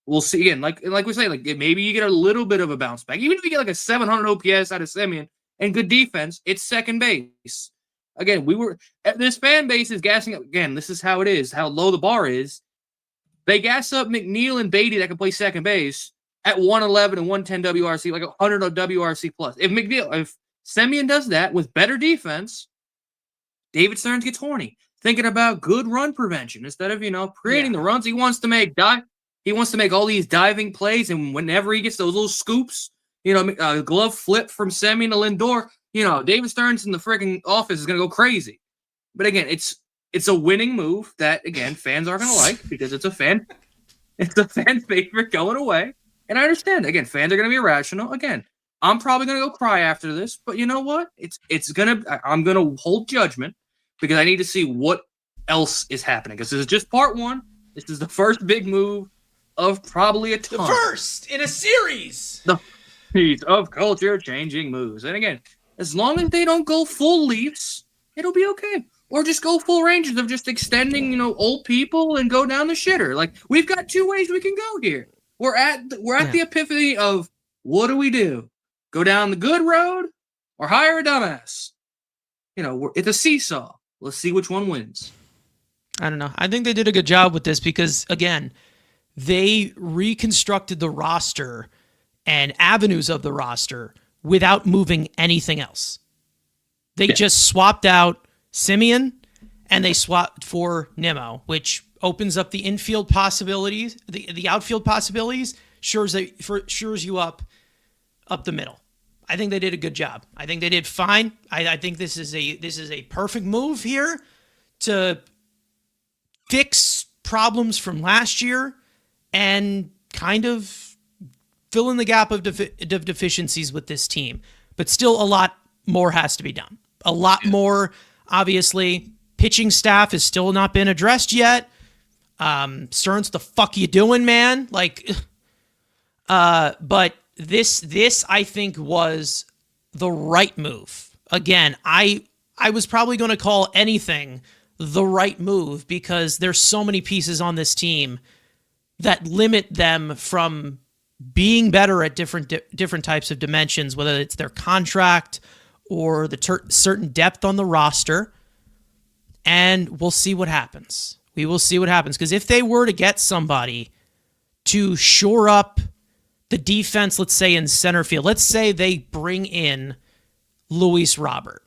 [SPEAKER 2] we'll see. Again, like we say, like maybe you get a little bit of a bounce back. Even if you get like a 700 OPS out of Semien and good defense, it's second base. Again, this fan base is gassing up. Again, this is how it is, how low the bar is. They gas up McNeil and Beatty that can play second base at 111 and 110 WRC, like 100 WRC plus. If Semien does that with better defense, David Stearns gets horny, thinking about good run prevention instead of creating the runs he wants to make. He wants to make all these diving plays, and whenever he gets those little scoops, glove flip from Semien to Lindor, David Stearns in the freaking office is gonna go crazy. But again, it's a winning move that, again, fans are going to like because it's a fan favorite going away. And I understand. Again, fans are going to be irrational. Again, I'm probably going to go cry after this. But you know what? I'm going to hold judgment because I need to see what else is happening. Because this is just part one. This is the first big move of probably a ton.
[SPEAKER 1] The first in a series.
[SPEAKER 2] The piece of culture-changing moves. And again, as long as they don't go full Leafs, it'll be okay. Or just go full Rangers of just extending, old people and go down the shitter. Like we've got two ways we can go here. We're at the epiphany of what do we do? Go down the good road or hire a dumbass? It's a seesaw. Let's see which one wins.
[SPEAKER 1] I don't know. I think they did a good job with this because again, they reconstructed the roster and avenues of the roster without moving anything else. They just swapped out Semien, and they swapped for Nimmo, which opens up the infield possibilities, the outfield possibilities, shores you up the middle. I think they did a good job. I think they did fine. I think this is a perfect move here to fix problems from last year and kind of fill in the gap of deficiencies with this team. But still, a lot more has to be done. A lot more. Obviously, pitching staff has still not been addressed yet. Stearns, the fuck you doing, man? Like, but this I think was the right move. Again, I was probably going to call anything the right move because there's so many pieces on this team that limit them from being better at different types of dimensions, whether it's their contract or the certain depth on the roster. And we'll see what happens. We will see what happens. Because if they were to get somebody to shore up the defense, let's say in center field, let's say they bring in Luis Robert,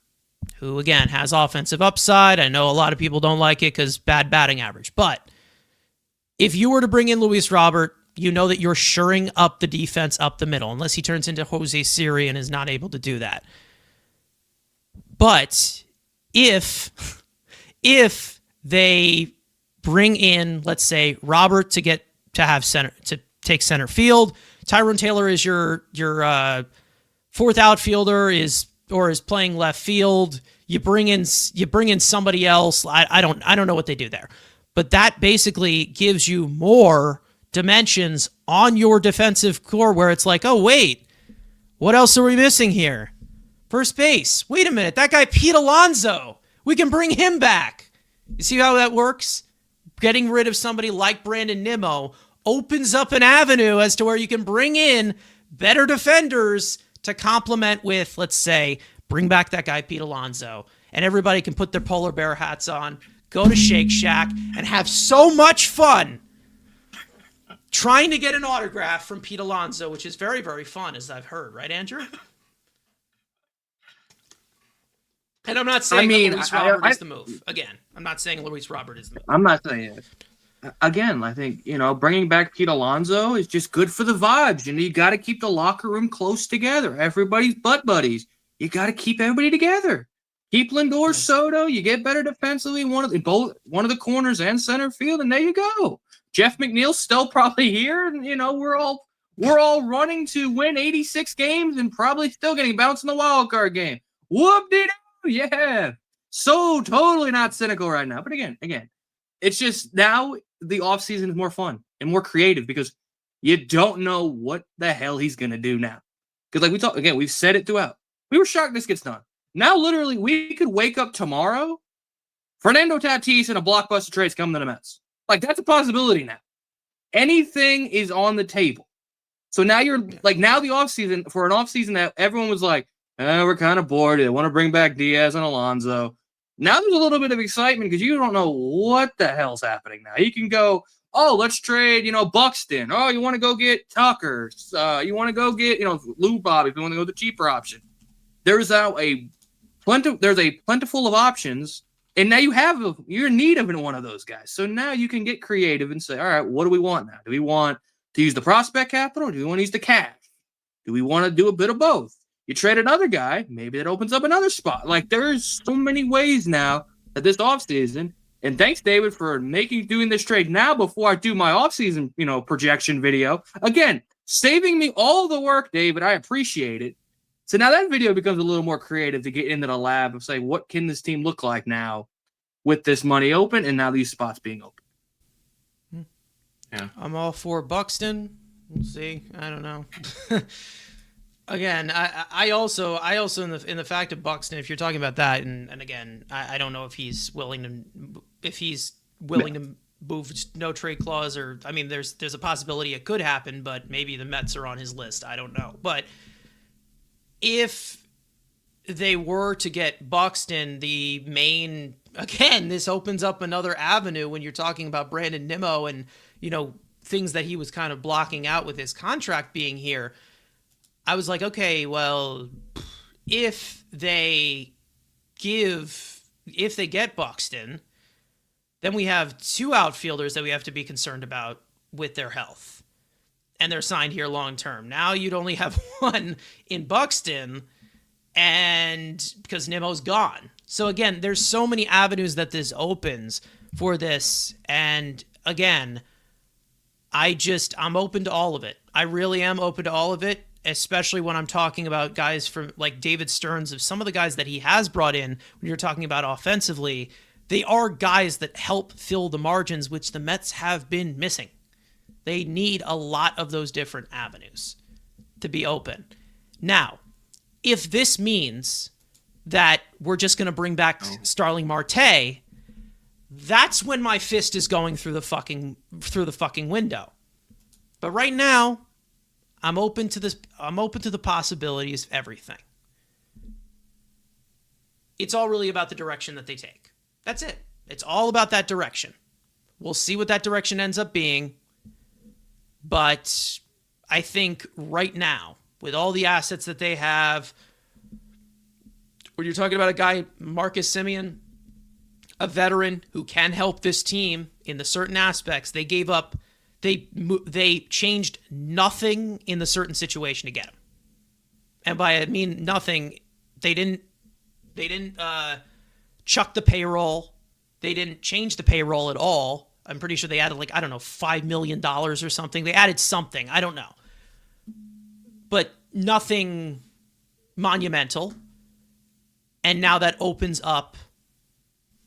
[SPEAKER 1] who, again, has offensive upside. I know a lot of people don't like it because bad batting average. But if you were to bring in Luis Robert, you know that you're shoring up the defense up the middle, unless he turns into Jose Siri and is not able to do that. But if they bring in, let's say, Robert to take center field, Tyrone Taylor is your fourth outfielder is playing left field. You bring in somebody else. I don't know what they do there, but that basically gives you more dimensions on your defensive core where it's like, oh wait, what else are we missing here? First base. Wait a minute, that guy Pete Alonso. We can bring him back. You see how that works? Getting rid of somebody like Brandon Nimmo opens up an avenue as to where you can bring in better defenders to complement with, let's say, bring back that guy Pete Alonso, and everybody can put their polar bear hats on, go to Shake Shack, and have so much fun trying to get an autograph from Pete Alonso, which is very, very fun, as I've heard. Right, Andrew? And I'm not saying Luis Robert is the move. Again, I'm not saying Luis Robert is the move.
[SPEAKER 2] I'm not saying it. Again, I think, bringing back Pete Alonso is just good for the vibes. You got to keep the locker room close together. Everybody's butt buddies. You got to keep everybody together. Keep Lindor, Soto. You get better defensively. One of the corners and center field, and there you go. Jeff McNeil's still probably here, and we're all running to win 86 games and probably still getting bounced in the wild card game. Whoop-de-doo, yeah. So totally not cynical right now. But again, it's just now the offseason is more fun and more creative because you don't know what the hell he's gonna do now. Because we've said it throughout. We were shocked this gets done. Now, literally, we could wake up tomorrow, Fernando Tatis and a blockbuster trade's coming to the Mets. Like, that's a possibility now. Anything is on the table. So now now the offseason, for an offseason that everyone was like, we're kind of bored. They want to bring back Diaz and Alonso. Now there's a little bit of excitement because you don't know what the hell's happening now. You can go, oh, let's trade, Buxton. Oh, you want to go get Tucker. You want to go get, Lou Bob if you want to go the cheaper option. There's a plentiful of options. And now you're in need of one of those guys. So now you can get creative and say, all right, what do we want now? Do we want to use the prospect capital? Or do we want to use the cash? Do we want to do a bit of both? You trade another guy, maybe that opens up another spot. Like, there's so many ways now that this offseason, and thanks, David, for doing this trade now before I do my offseason, projection video. Again, saving me all the work, David. I appreciate it. So now that video becomes a little more creative to get into the lab and say, what can this team look like now with this money open and now these spots being open?
[SPEAKER 1] Yeah, I'm all for Buxton. We'll see. I don't know. Again, I also in the fact of Buxton, if you're talking about that, and again, I don't know if he's willing to move no trade clause, or I mean, there's a possibility it could happen, but maybe the Mets are on his list. I don't know, but if they were to get Buxton, this opens up another avenue when you're talking about Brandon Nimmo and, things that he was kind of blocking out with his contract being here. I was like, okay, well, if they get Buxton, then we have two outfielders that we have to be concerned about with their health. And they're signed here long term. Now you'd only have one in Buxton, and because Nimmo's gone. So again, there's so many avenues that this opens for this. And again, I'm open to all of it. I really am open to all of it, especially when I'm talking about guys from like David Stearns, of some of the guys that he has brought in when you're talking about offensively they are guys that help fill the margins, which the Mets have been missing. They need a lot of those different avenues to be open. Now, if this means that we're just going to bring back Starling Marte, that's when my fist is going through the fucking window. But right now, I'm open to this. I'm open to the possibilities of everything. It's all really about the direction that they take. That's it. It's all about that direction. We'll see what that direction ends up being. But I think right now, with all the assets that they have, when you're talking about a guy, Marcus Semien, a veteran who can help this team in the certain aspects, they gave up, they changed nothing in the certain situation to get him. And by I mean nothing, they didn't chuck the payroll. They didn't change the payroll at all. I'm pretty sure they added $5 million or something. They added something. I don't know. But nothing monumental. And now that opens up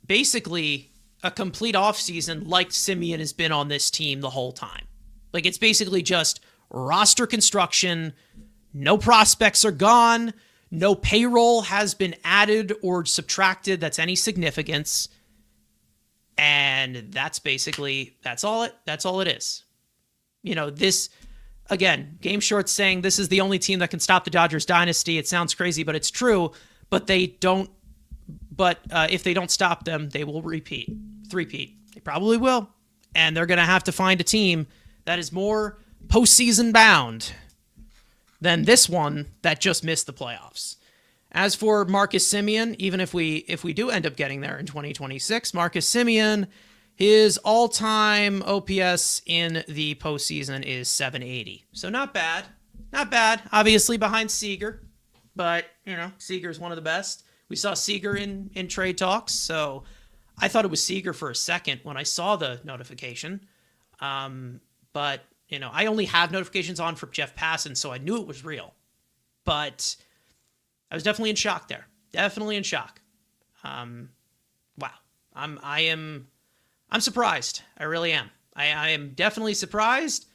[SPEAKER 1] basically a complete offseason like Semien has been on this team the whole time. Like, it's basically just roster construction. No prospects are gone. No payroll has been added or subtracted that's any significance. And that's all it is. This, again, Game Short's saying this is the only team that can stop the Dodgers dynasty. It sounds crazy, but it's true. But if they don't stop them, they will three-peat. They probably will. And they're going to have to find a team that is more postseason bound than this one that just missed the playoffs. As for Marcus Semien, even if we do end up getting there in 2026, Marcus Semien, his all-time OPS in the postseason is 780. So not bad. Not bad. Obviously behind Seager. But, Seager's one of the best. We saw Seager in trade talks, so I thought it was Seager for a second when I saw the notification. But, I only have notifications on for Jeff Passan, so I knew it was real. But I was definitely in shock there. Definitely in shock. Wow. I'm surprised. I really am. I am definitely surprised,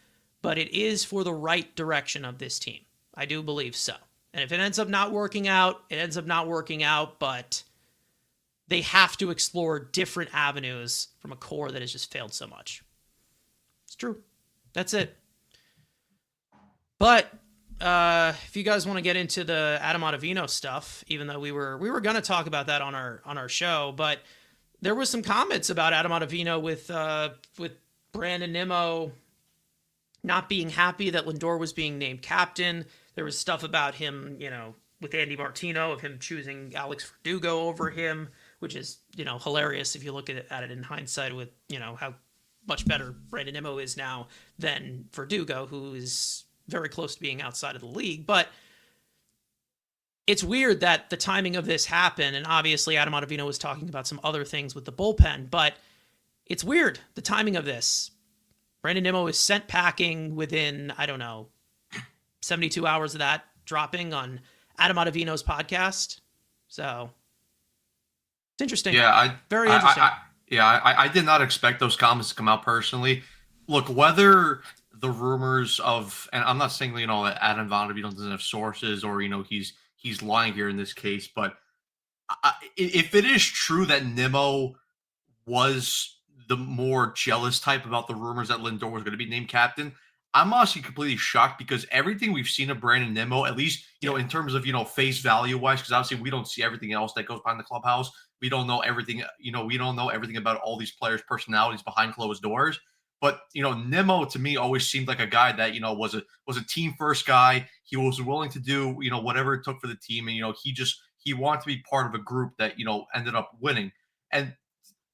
[SPEAKER 1] but it is for the right direction of this team. I do believe so. And if it ends up not working out, it ends up not working out, but they have to explore different avenues from a core that has just failed so much. It's true. That's it. But if you guys want to get into the Adam Ottavino stuff, even though we were going to talk about that on our show, but there was some comments about Adam Ottavino with Brandon Nimmo not being happy that Lindor was being named captain. There was stuff about him, with Andy Martino, of him choosing Alex Verdugo over him, which is, hilarious if you look at it in hindsight with, how much better Brandon Nimmo is now than Verdugo, who is very close to being outside of the league. But it's weird that the timing of this happened, and obviously Adam Ottavino was talking about some other things with the bullpen, but it's weird, the timing of this. Brandon Nimmo is sent packing within, 72 hours of that dropping on Adam Ottavino's podcast. So it's interesting.
[SPEAKER 4] Yeah,
[SPEAKER 1] very interesting.
[SPEAKER 4] I did not expect those comments to come out personally. Look, whether the rumors of, and I'm not saying, that Adam Ottavino doesn't have sources or, he's lying here in this case, but if it is true that Nimmo was the more jealous type about the rumors that Lindor was going to be named captain, I'm honestly completely shocked because everything we've seen of Brandon Nimmo, at least, in terms of, face value wise, because obviously we don't see everything else that goes behind the clubhouse. We don't know everything, we don't know everything about all these players' personalities behind closed doors. But, Nimmo to me always seemed like a guy that, was a team first guy. He was willing to do, whatever it took for the team. And, he wanted to be part of a group that, ended up winning. And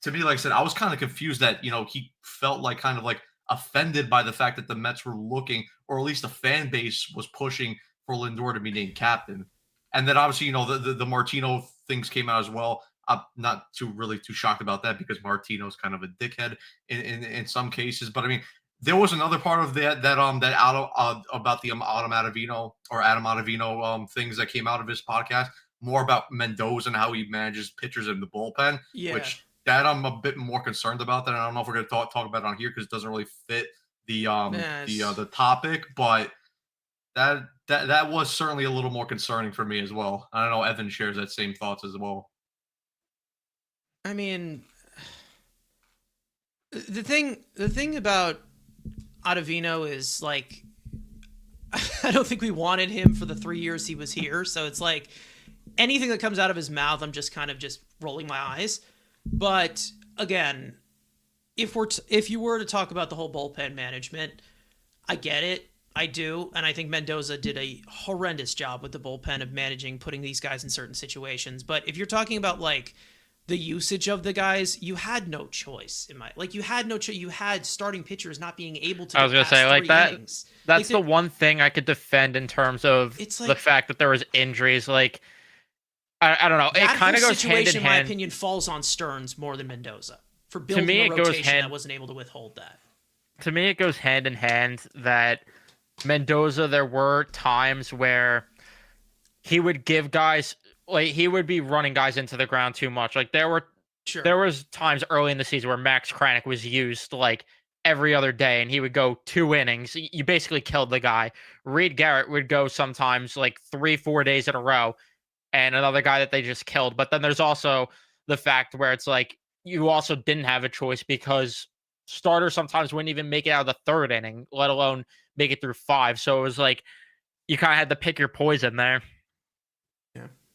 [SPEAKER 4] to me, like I said, I was kind of confused that, he felt like kind of like offended by the fact that the Mets were looking, or at least the fan base was pushing for Lindor to be named captain. And then obviously, the Martino things came out as well. I'm not too shocked about that because Martino's kind of a dickhead in some cases. But I mean, there was another part of that about the Adam Ottavino things that came out of his podcast, more about Mendoza and how he manages pitchers in the bullpen,
[SPEAKER 1] Yeah.
[SPEAKER 4] which that I'm a bit more concerned about that. I don't know if we're going to talk about it on here because it doesn't really fit the the topic, but that was certainly a little more concerning for me as well. I don't know. Evan shares that same thoughts as well.
[SPEAKER 1] I mean, the thing about Ottavino is like, I don't think we wanted him for the 3 years he was here. So it's like anything that comes out of his mouth, I'm just kind of just rolling my eyes. But again, if you were to talk about the whole bullpen management, I get it. I do. And I think Mendoza did a horrendous job with the bullpen of managing, putting these guys in certain situations. But if you're talking about like the usage of the guys, you had no choice you had no choice. You had starting pitchers not being able to.
[SPEAKER 3] I was gonna say like that.
[SPEAKER 1] Innings.
[SPEAKER 3] That's the one thing I could defend in terms of
[SPEAKER 1] it's like,
[SPEAKER 3] the fact that there was injuries. Like I don't know. It kind of goes hand in hand.
[SPEAKER 1] In my opinion, falls on Stearns more than Mendoza for building
[SPEAKER 3] to me,
[SPEAKER 1] a rotation that wasn't able to withhold that.
[SPEAKER 3] To me, it goes hand in hand that Mendoza. There were times where he would give guys. Like he would be running guys into the ground too much. Like there was times early in the season where Max Kranick was used like every other day, and he would go 2 innings. You basically killed the guy. Reed Garrett would go sometimes like 3-4 days in a row, and another guy that they just killed. But then there's also the fact where it's like you also didn't have a choice because starters sometimes wouldn't even make it out of the 3rd inning, let alone make it through 5. So it was like you kind of had to pick your poison there.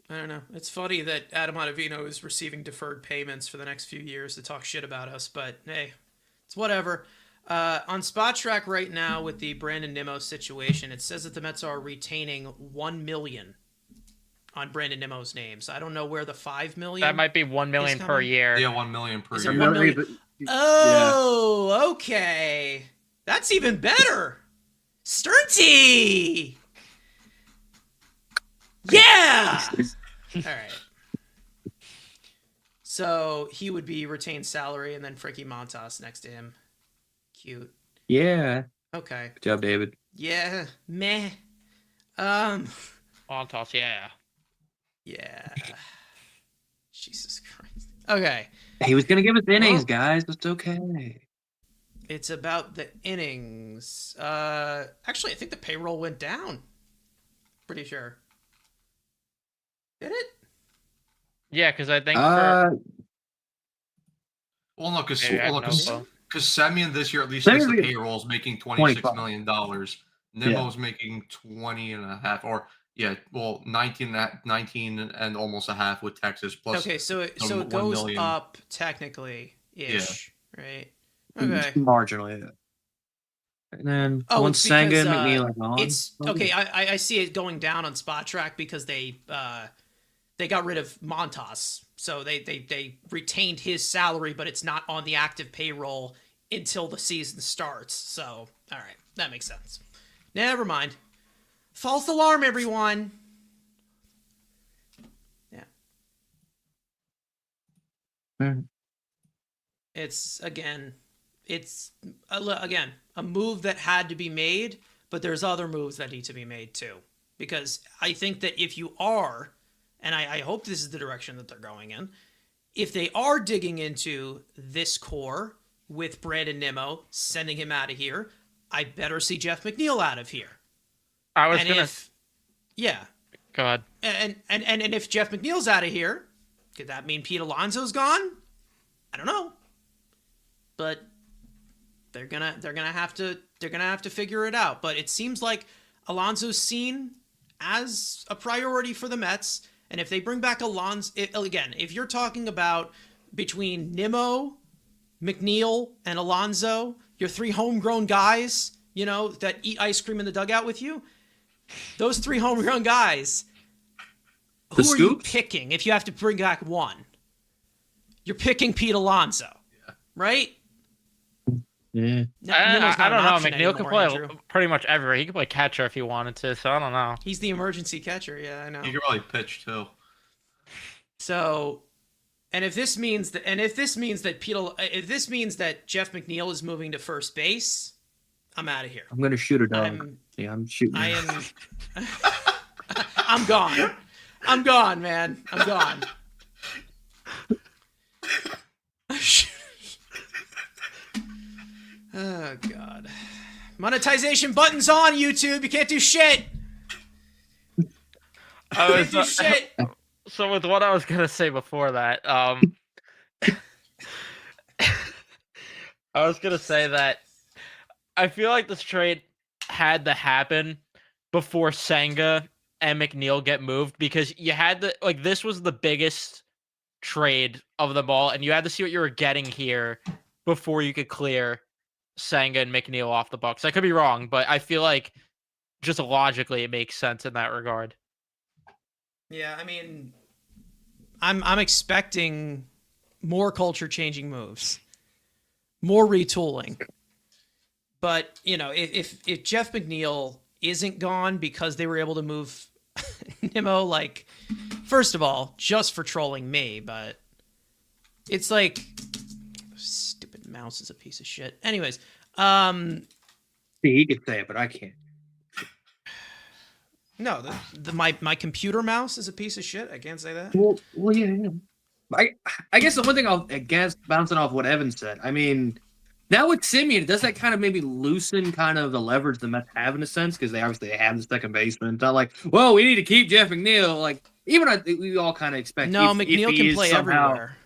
[SPEAKER 1] I don't know. It's funny that Adam Ottavino is receiving deferred payments for the next few years to talk shit about us, but hey, it's whatever. On Spot Track right now with the Brandon Nimmo situation, it says that the Mets are retaining $1 million on Brandon Nimmo's name. So I don't know where the $5 million.
[SPEAKER 3] That might be $1 million per year.
[SPEAKER 4] Yeah, $1 million per
[SPEAKER 1] Is
[SPEAKER 4] year.
[SPEAKER 1] it $1 million? Oh, okay. That's even better. Sternty! Yeah! All right. So he would be retained salary and then Frankie Montas next to him. Cute.
[SPEAKER 5] Yeah.
[SPEAKER 1] Okay.
[SPEAKER 5] Good job, David.
[SPEAKER 1] Yeah. Meh.
[SPEAKER 3] Montas, yeah.
[SPEAKER 1] Yeah. Jesus Christ. Okay.
[SPEAKER 5] He was gonna give us innings, guys. It's okay.
[SPEAKER 1] It's about the innings. Actually, I think the payroll went down. Pretty sure. Did it?
[SPEAKER 3] Yeah, because I think
[SPEAKER 4] well, no, because Semien this year at least gets the payrolls making $26 million. Nimmo's making 20 and a half, or 19 and almost a half with Texas plus.
[SPEAKER 1] Okay, so it goes up technically ish, right? Okay.
[SPEAKER 5] Marginally. And then once Senga and McNeil are gone.
[SPEAKER 1] It's okay. I see it going down on Spot Track because they got rid of Montas, so they retained his salary, but it's not on the active payroll until the season starts. So all right, that makes sense. Never mind. False alarm, everyone. Yeah. It's a move that had to be made, but there's other moves that need to be made too. Because I think that if you are, and I hope this is the direction that they're going in, if they are digging into this core with Brandon Nimmo, sending him out of here, I better see Jeff McNeil out of here.
[SPEAKER 3] I was gonna.
[SPEAKER 1] Yeah.
[SPEAKER 3] Go ahead.
[SPEAKER 1] And if Jeff McNeil's out of here, could that mean Pete Alonso's gone? I don't know. But they're gonna have to figure it out. But it seems like Alonso's seen as a priority for the Mets, and if they bring back Alonso again, if you're talking about between Nimmo, McNeil, and Alonso, your 3 homegrown guys, that eat ice cream in the dugout with you, those 3 homegrown guys, who are you picking if you have to bring back one? You're picking Pete Alonso, right?
[SPEAKER 5] Yeah.
[SPEAKER 3] I don't know. McNeil could play pretty much everywhere. He could play catcher if he wanted to, so I don't know.
[SPEAKER 1] He's the emergency catcher, yeah, I know.
[SPEAKER 4] He could probably pitch too.
[SPEAKER 1] So, if this means that Jeff McNeil is moving to first base, I'm out of here.
[SPEAKER 5] I'm gonna shoot a dog. I'm shooting.
[SPEAKER 1] I'm gone. I'm gone, man. I'm gone. Oh God. Monetization button's on YouTube. You can't do shit.
[SPEAKER 3] I
[SPEAKER 1] Can't do shit.
[SPEAKER 3] So with what I was gonna say before that, I was gonna say that I feel like this trade had to happen before Senga and McNeil get moved because you had to this was the biggest trade of them all, and you had to see what you were getting here before you could clear Senga and McNeil off the Bucks. I could be wrong, but I feel like just logically it makes sense in that regard.
[SPEAKER 1] Yeah, I mean, I'm expecting more culture changing moves, more retooling. But if Jeff McNeil isn't gone because they were able to move Nimmo, like, first of all, just for trolling me, but it's like stupid mouse is a piece of shit. Anyways,
[SPEAKER 5] See, he could say it, but I can't.
[SPEAKER 1] no, my computer mouse is a piece of shit. I can't say that.
[SPEAKER 5] Well, yeah. I guess the one thing I'll against bouncing off what Evan said. I mean, now with Semien, does that kind of maybe loosen kind of the leverage the Mets have in a sense because they obviously have the second baseman. It's not like, well, we need to keep Jeff McNeil. Like even we all kind of expect.
[SPEAKER 1] No,
[SPEAKER 5] if
[SPEAKER 1] McNeil
[SPEAKER 5] he
[SPEAKER 1] can
[SPEAKER 5] is
[SPEAKER 1] play
[SPEAKER 5] somehow,
[SPEAKER 1] everywhere.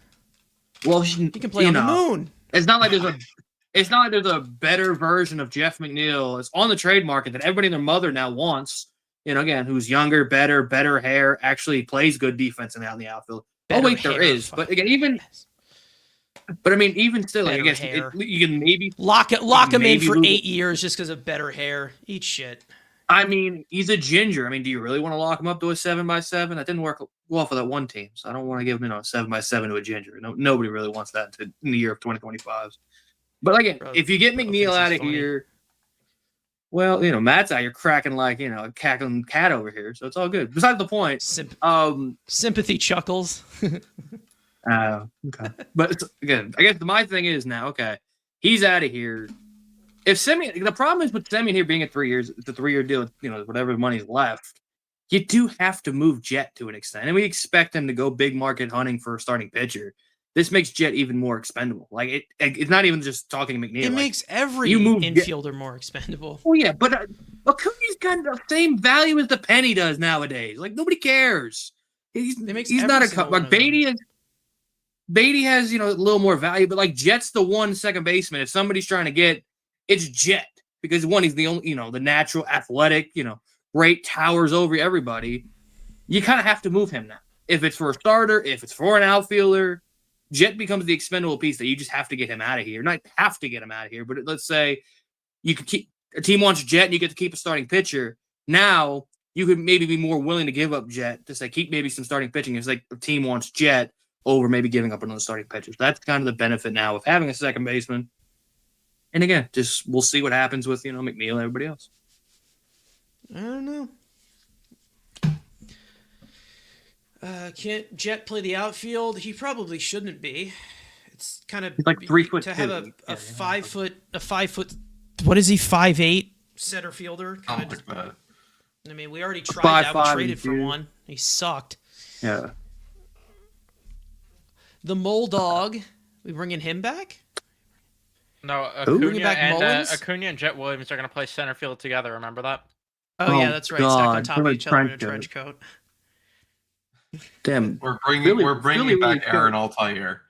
[SPEAKER 5] Well,
[SPEAKER 1] He can play on the moon.
[SPEAKER 5] It's not like there's a better version of Jeff McNeil. It's on the trade market that everybody and their mother now wants. Again, who's younger, better hair, actually plays good defense and out in the outfield.
[SPEAKER 1] Better
[SPEAKER 5] wait, there
[SPEAKER 1] hair,
[SPEAKER 5] is, but again, but I mean, even still, I guess you can maybe
[SPEAKER 1] lock him in for 8 years just because of better hair. Eat shit.
[SPEAKER 5] I mean, he's a ginger. I mean, do you really want to lock him up to a 7x7? That didn't work well for that one team, so I don't want to give him a 7x7 to a ginger. Nobody really wants that in the year of 2025. But again, if you get McNeil out of here, well, Matt's out here cracking like a cackling cat over here, so it's all good. Besides the point,
[SPEAKER 1] sympathy chuckles.
[SPEAKER 5] Okay. But again, I guess my thing is now, okay, he's out of here. If Semien, the problem is with Semien here being at 3 years, it's a 3-year deal, whatever money's left, you do have to move Jet to an extent. And we expect him to go big market hunting for a starting pitcher. This makes Jet even more expendable. Like it's not even just talking to McNeil.
[SPEAKER 1] It makes every infielder more expendable.
[SPEAKER 5] Oh yeah, but Acuna's got the same value as the penny does nowadays. Like nobody cares. He's not a like Beatty has a little more value, but like Jet's the one second baseman. If somebody's trying to get, it's Jet because one, he's the only the natural athletic great towers over everybody. You kind of have to move him now. If it's for a starter, if it's for an outfielder, Jet becomes the expendable piece that you just have to get him out of here. Not have to get him out of here, but let's say you could keep a team wants Jet and you get to keep a starting pitcher. Now you could maybe be more willing to give up Jet to say keep maybe some starting pitching. It's like the team wants Jet over maybe giving up another starting pitcher. So that's kind of the benefit now of having a second baseman. And again, just we'll see what happens with McNeil and everybody else.
[SPEAKER 1] I don't know. Can't Jet play the outfield? He probably shouldn't be. It's kind of
[SPEAKER 5] like 3 foot
[SPEAKER 1] to have a 5 foot. What is he? 5'8" center fielder.
[SPEAKER 4] Something like that.
[SPEAKER 1] I mean, we already tried that. We traded for
[SPEAKER 5] dude.
[SPEAKER 1] one. He sucked.
[SPEAKER 5] Yeah.
[SPEAKER 1] The Mole Dog. We bringing him back?
[SPEAKER 3] No,
[SPEAKER 1] Bringing back Mullins?
[SPEAKER 3] Acuna and Jet Williams are going to play center field together. Remember that?
[SPEAKER 1] Oh yeah, that's right.
[SPEAKER 5] God.
[SPEAKER 1] Stuck on top of each other in a trench coat.
[SPEAKER 5] Damn.
[SPEAKER 4] We're bringing back Aaron Altair.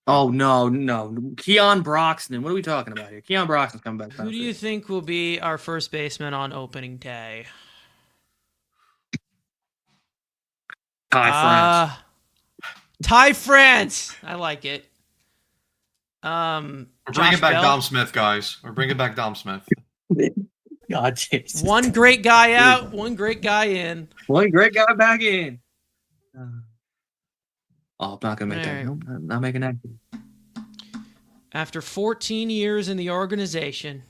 [SPEAKER 5] Oh no. Keon Broxton. What are we talking about here? Keon Broxton's coming back.
[SPEAKER 1] Who do you think will be our first baseman on opening day? Ty France. I like it.
[SPEAKER 4] We're bringing back Dom Smith, guys. We're bringing back Dom Smith.
[SPEAKER 5] God, Jesus.
[SPEAKER 1] One great guy out, one great guy in.
[SPEAKER 5] One great guy back in. I'm not gonna make that.
[SPEAKER 1] Right.
[SPEAKER 5] Nope, I'm not making that.
[SPEAKER 1] After 14 years in the organization,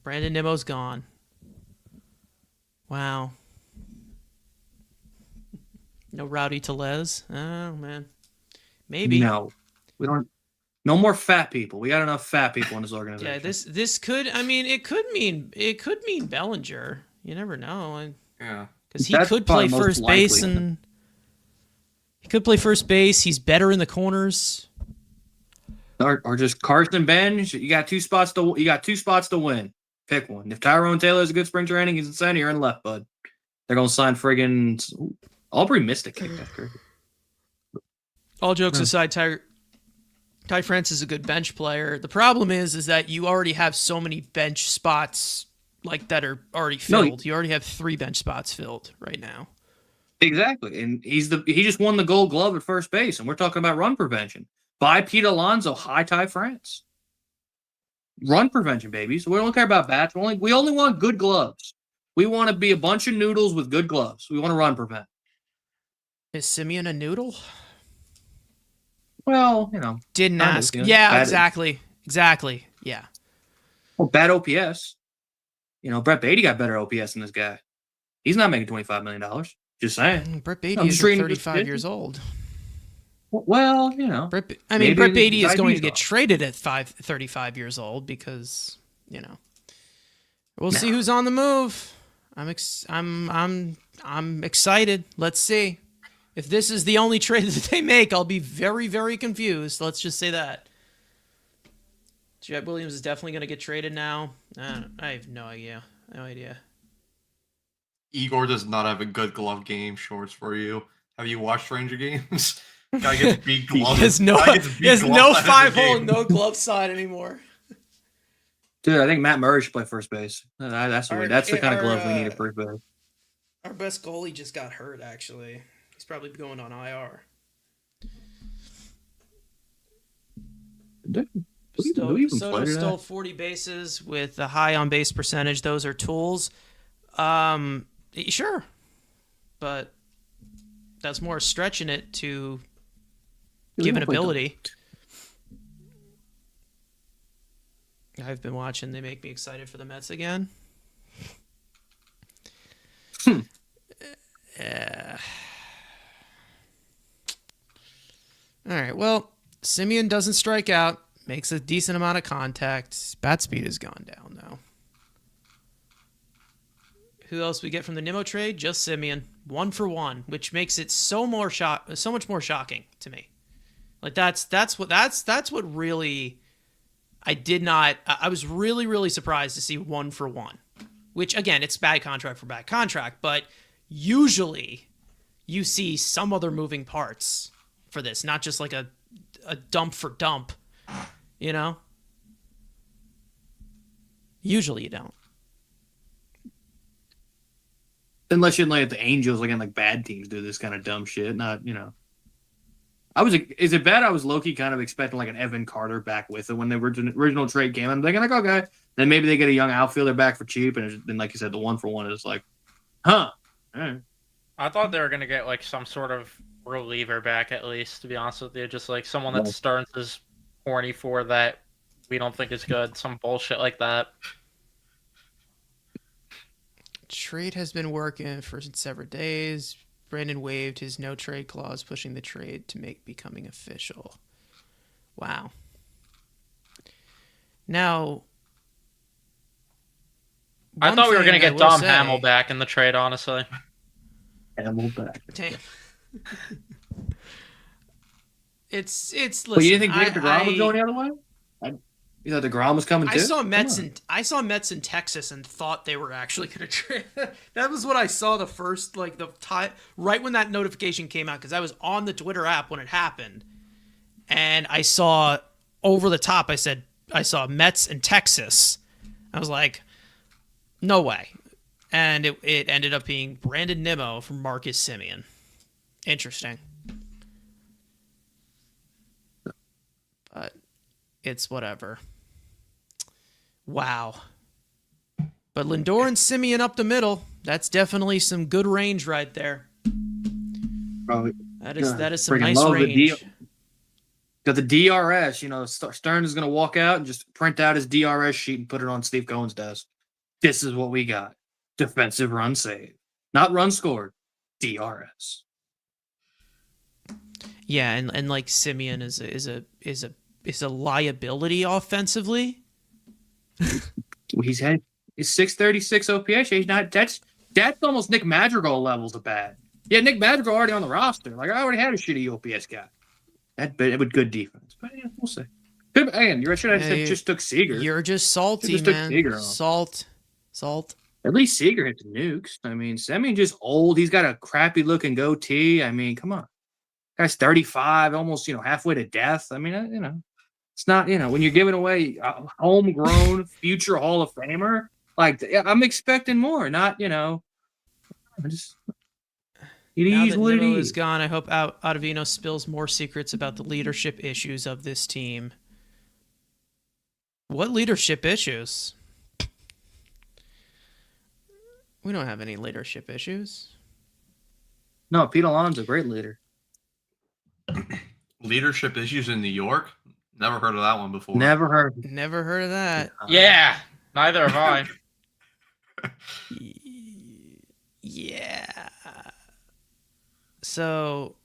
[SPEAKER 1] Brandon Nimmo's gone. Wow. No Rowdy Tellez. Oh man. Maybe.
[SPEAKER 5] No, we don't. No more fat people. We got enough fat people in this organization.
[SPEAKER 1] Yeah, this could. I mean, it could mean Bellinger. You never know.
[SPEAKER 4] Yeah,
[SPEAKER 1] because he could play first base and he could play first base. He's better in the corners.
[SPEAKER 5] Or just Carson Bench. You got two spots to win. Pick one. If Tyrone Taylor has a good spring training, he's in center, you're in left, bud. They're gonna sign friggin' Aubrey missed a kick. That's crazy.
[SPEAKER 1] All jokes aside, Ty France is a good bench player. The problem is that you already have so many bench spots like that are already filled. You already have 3 bench spots filled right now.
[SPEAKER 5] Exactly, and he just won the Gold Glove at first base, and we're talking about run prevention. By Pete Alonso, high Ty France. Run prevention, baby. So we don't care about bats. We only want good gloves. We want to be a bunch of noodles with good gloves. We want to run prevent.
[SPEAKER 1] Is Semien a noodle?
[SPEAKER 5] Well,
[SPEAKER 1] Didn't ask. Yeah, exactly. Exactly. Yeah.
[SPEAKER 5] Well, bad OPS. Brett Beatty got better OPS than this guy. He's not making $25 million. Just saying.
[SPEAKER 1] Brett Beatty is 35 years old.
[SPEAKER 5] Well,
[SPEAKER 1] Brett Beatty is going to get traded at 35 years old because, we'll see who's on the move. I'm excited. Let's see. If this is the only trade that they make, I'll be very, very confused. Let's just say that. Jet Williams is definitely going to get traded now. I have no idea. No idea.
[SPEAKER 4] Igor does not have a good glove game. Shorts for you. Have you watched Ranger games? Guy gets beat glove.
[SPEAKER 1] He has no 5-hole, no glove side anymore.
[SPEAKER 5] Dude, I think Matt Murray should play first base. That's the kind of glove we need at first base.
[SPEAKER 1] Our best goalie just got hurt, actually. He's probably going on IR. Stole 40 bases with a high on base percentage. Those are tools. Sure. But that's more stretching it to give an ability. I've been watching. They make me excited for the Mets again. All right. Well, Semien doesn't strike out. Makes a decent amount of contact. Bat speed has gone down, though. Who else we get from the Nimmo trade? Just Semien. 1 for 1, which makes it so much more shocking to me. Like that's what really I was really, really surprised to see 1 for 1. Which again, it's bad contract for bad contract, but usually you see some other moving parts for this, not just like a dump for dump, Usually you don't.
[SPEAKER 5] Unless you're like the Angels, like bad teams do this kind of dumb shit. Not, is it bad? I was low-key kind of expecting like an Evan Carter back with it when the original trade came. I'm thinking like, okay, then maybe they get a young outfielder back for cheap, and then like you said, the 1 for 1 is like, huh? All right.
[SPEAKER 3] I thought they were gonna get like some sort of reliever back at least. To be honest with you, just like someone that Stearns is horny for that we don't think is good. Some bullshit like that.
[SPEAKER 1] Trade has been working for several days. Brandon waived his no trade clause, pushing the trade to make becoming official. Wow. Now,
[SPEAKER 3] I thought we were going to get Dom Hamill back in the trade, honestly.
[SPEAKER 5] Hamill back.
[SPEAKER 1] Damn. It's. Listen,
[SPEAKER 5] but you didn't think DeGrom was going the other way? You thought DeGrom was coming too?
[SPEAKER 1] I saw Mets in Texas and thought they were actually going to trade. That was what I saw the first, like the time, right when that notification came out, because I was on the Twitter app when it happened, and I saw over the top. I saw Mets in Texas. I was like, no way, and it ended up being Brandon Nimmo from Marcus Semien. Interesting, but it's whatever. Wow. But Lindor and Semien up the middle, that's definitely some good range right there.
[SPEAKER 5] Probably.
[SPEAKER 1] That is some nice range.
[SPEAKER 5] Got the DRS, Stearns is going to walk out and just print out his DRS sheet and put it on Steve Cohen's desk. This is what we got. Defensive run save. Not run scored. DRS.
[SPEAKER 1] Yeah, and like Semien is a liability offensively.
[SPEAKER 5] He's 636 OPS. He's not. That's almost Nick Madrigal levels of bad. Yeah, Nick Madrigal already on the roster. Like I already had a shitty OPS guy. That but with good defense. But yeah, we'll see. And you should have
[SPEAKER 1] Hey,
[SPEAKER 5] just took Seager.
[SPEAKER 1] You're just salty,
[SPEAKER 5] just took
[SPEAKER 1] man.
[SPEAKER 5] Seager off.
[SPEAKER 1] Salt.
[SPEAKER 5] At least Seager hit the nukes. I mean, Semien just old. He's got a crappy looking goatee. I mean, come on. Guy's 35, almost, halfway to death. I mean, it's not, when you're giving away a homegrown future Hall of Famer, like, I'm expecting more, not, just, it
[SPEAKER 1] Now
[SPEAKER 5] is
[SPEAKER 1] that
[SPEAKER 5] what it
[SPEAKER 1] Nimmo
[SPEAKER 5] is.
[SPEAKER 1] is gone, I hope Ottavino spills more secrets about the leadership issues of this team. What leadership issues? We don't have any leadership issues.
[SPEAKER 5] No, Pete Alonso's a great leader.
[SPEAKER 4] Leadership issues in New York? Never heard of that one before.
[SPEAKER 5] Never heard.
[SPEAKER 1] Never heard of that.
[SPEAKER 3] Yeah, neither have I.
[SPEAKER 1] Yeah. So,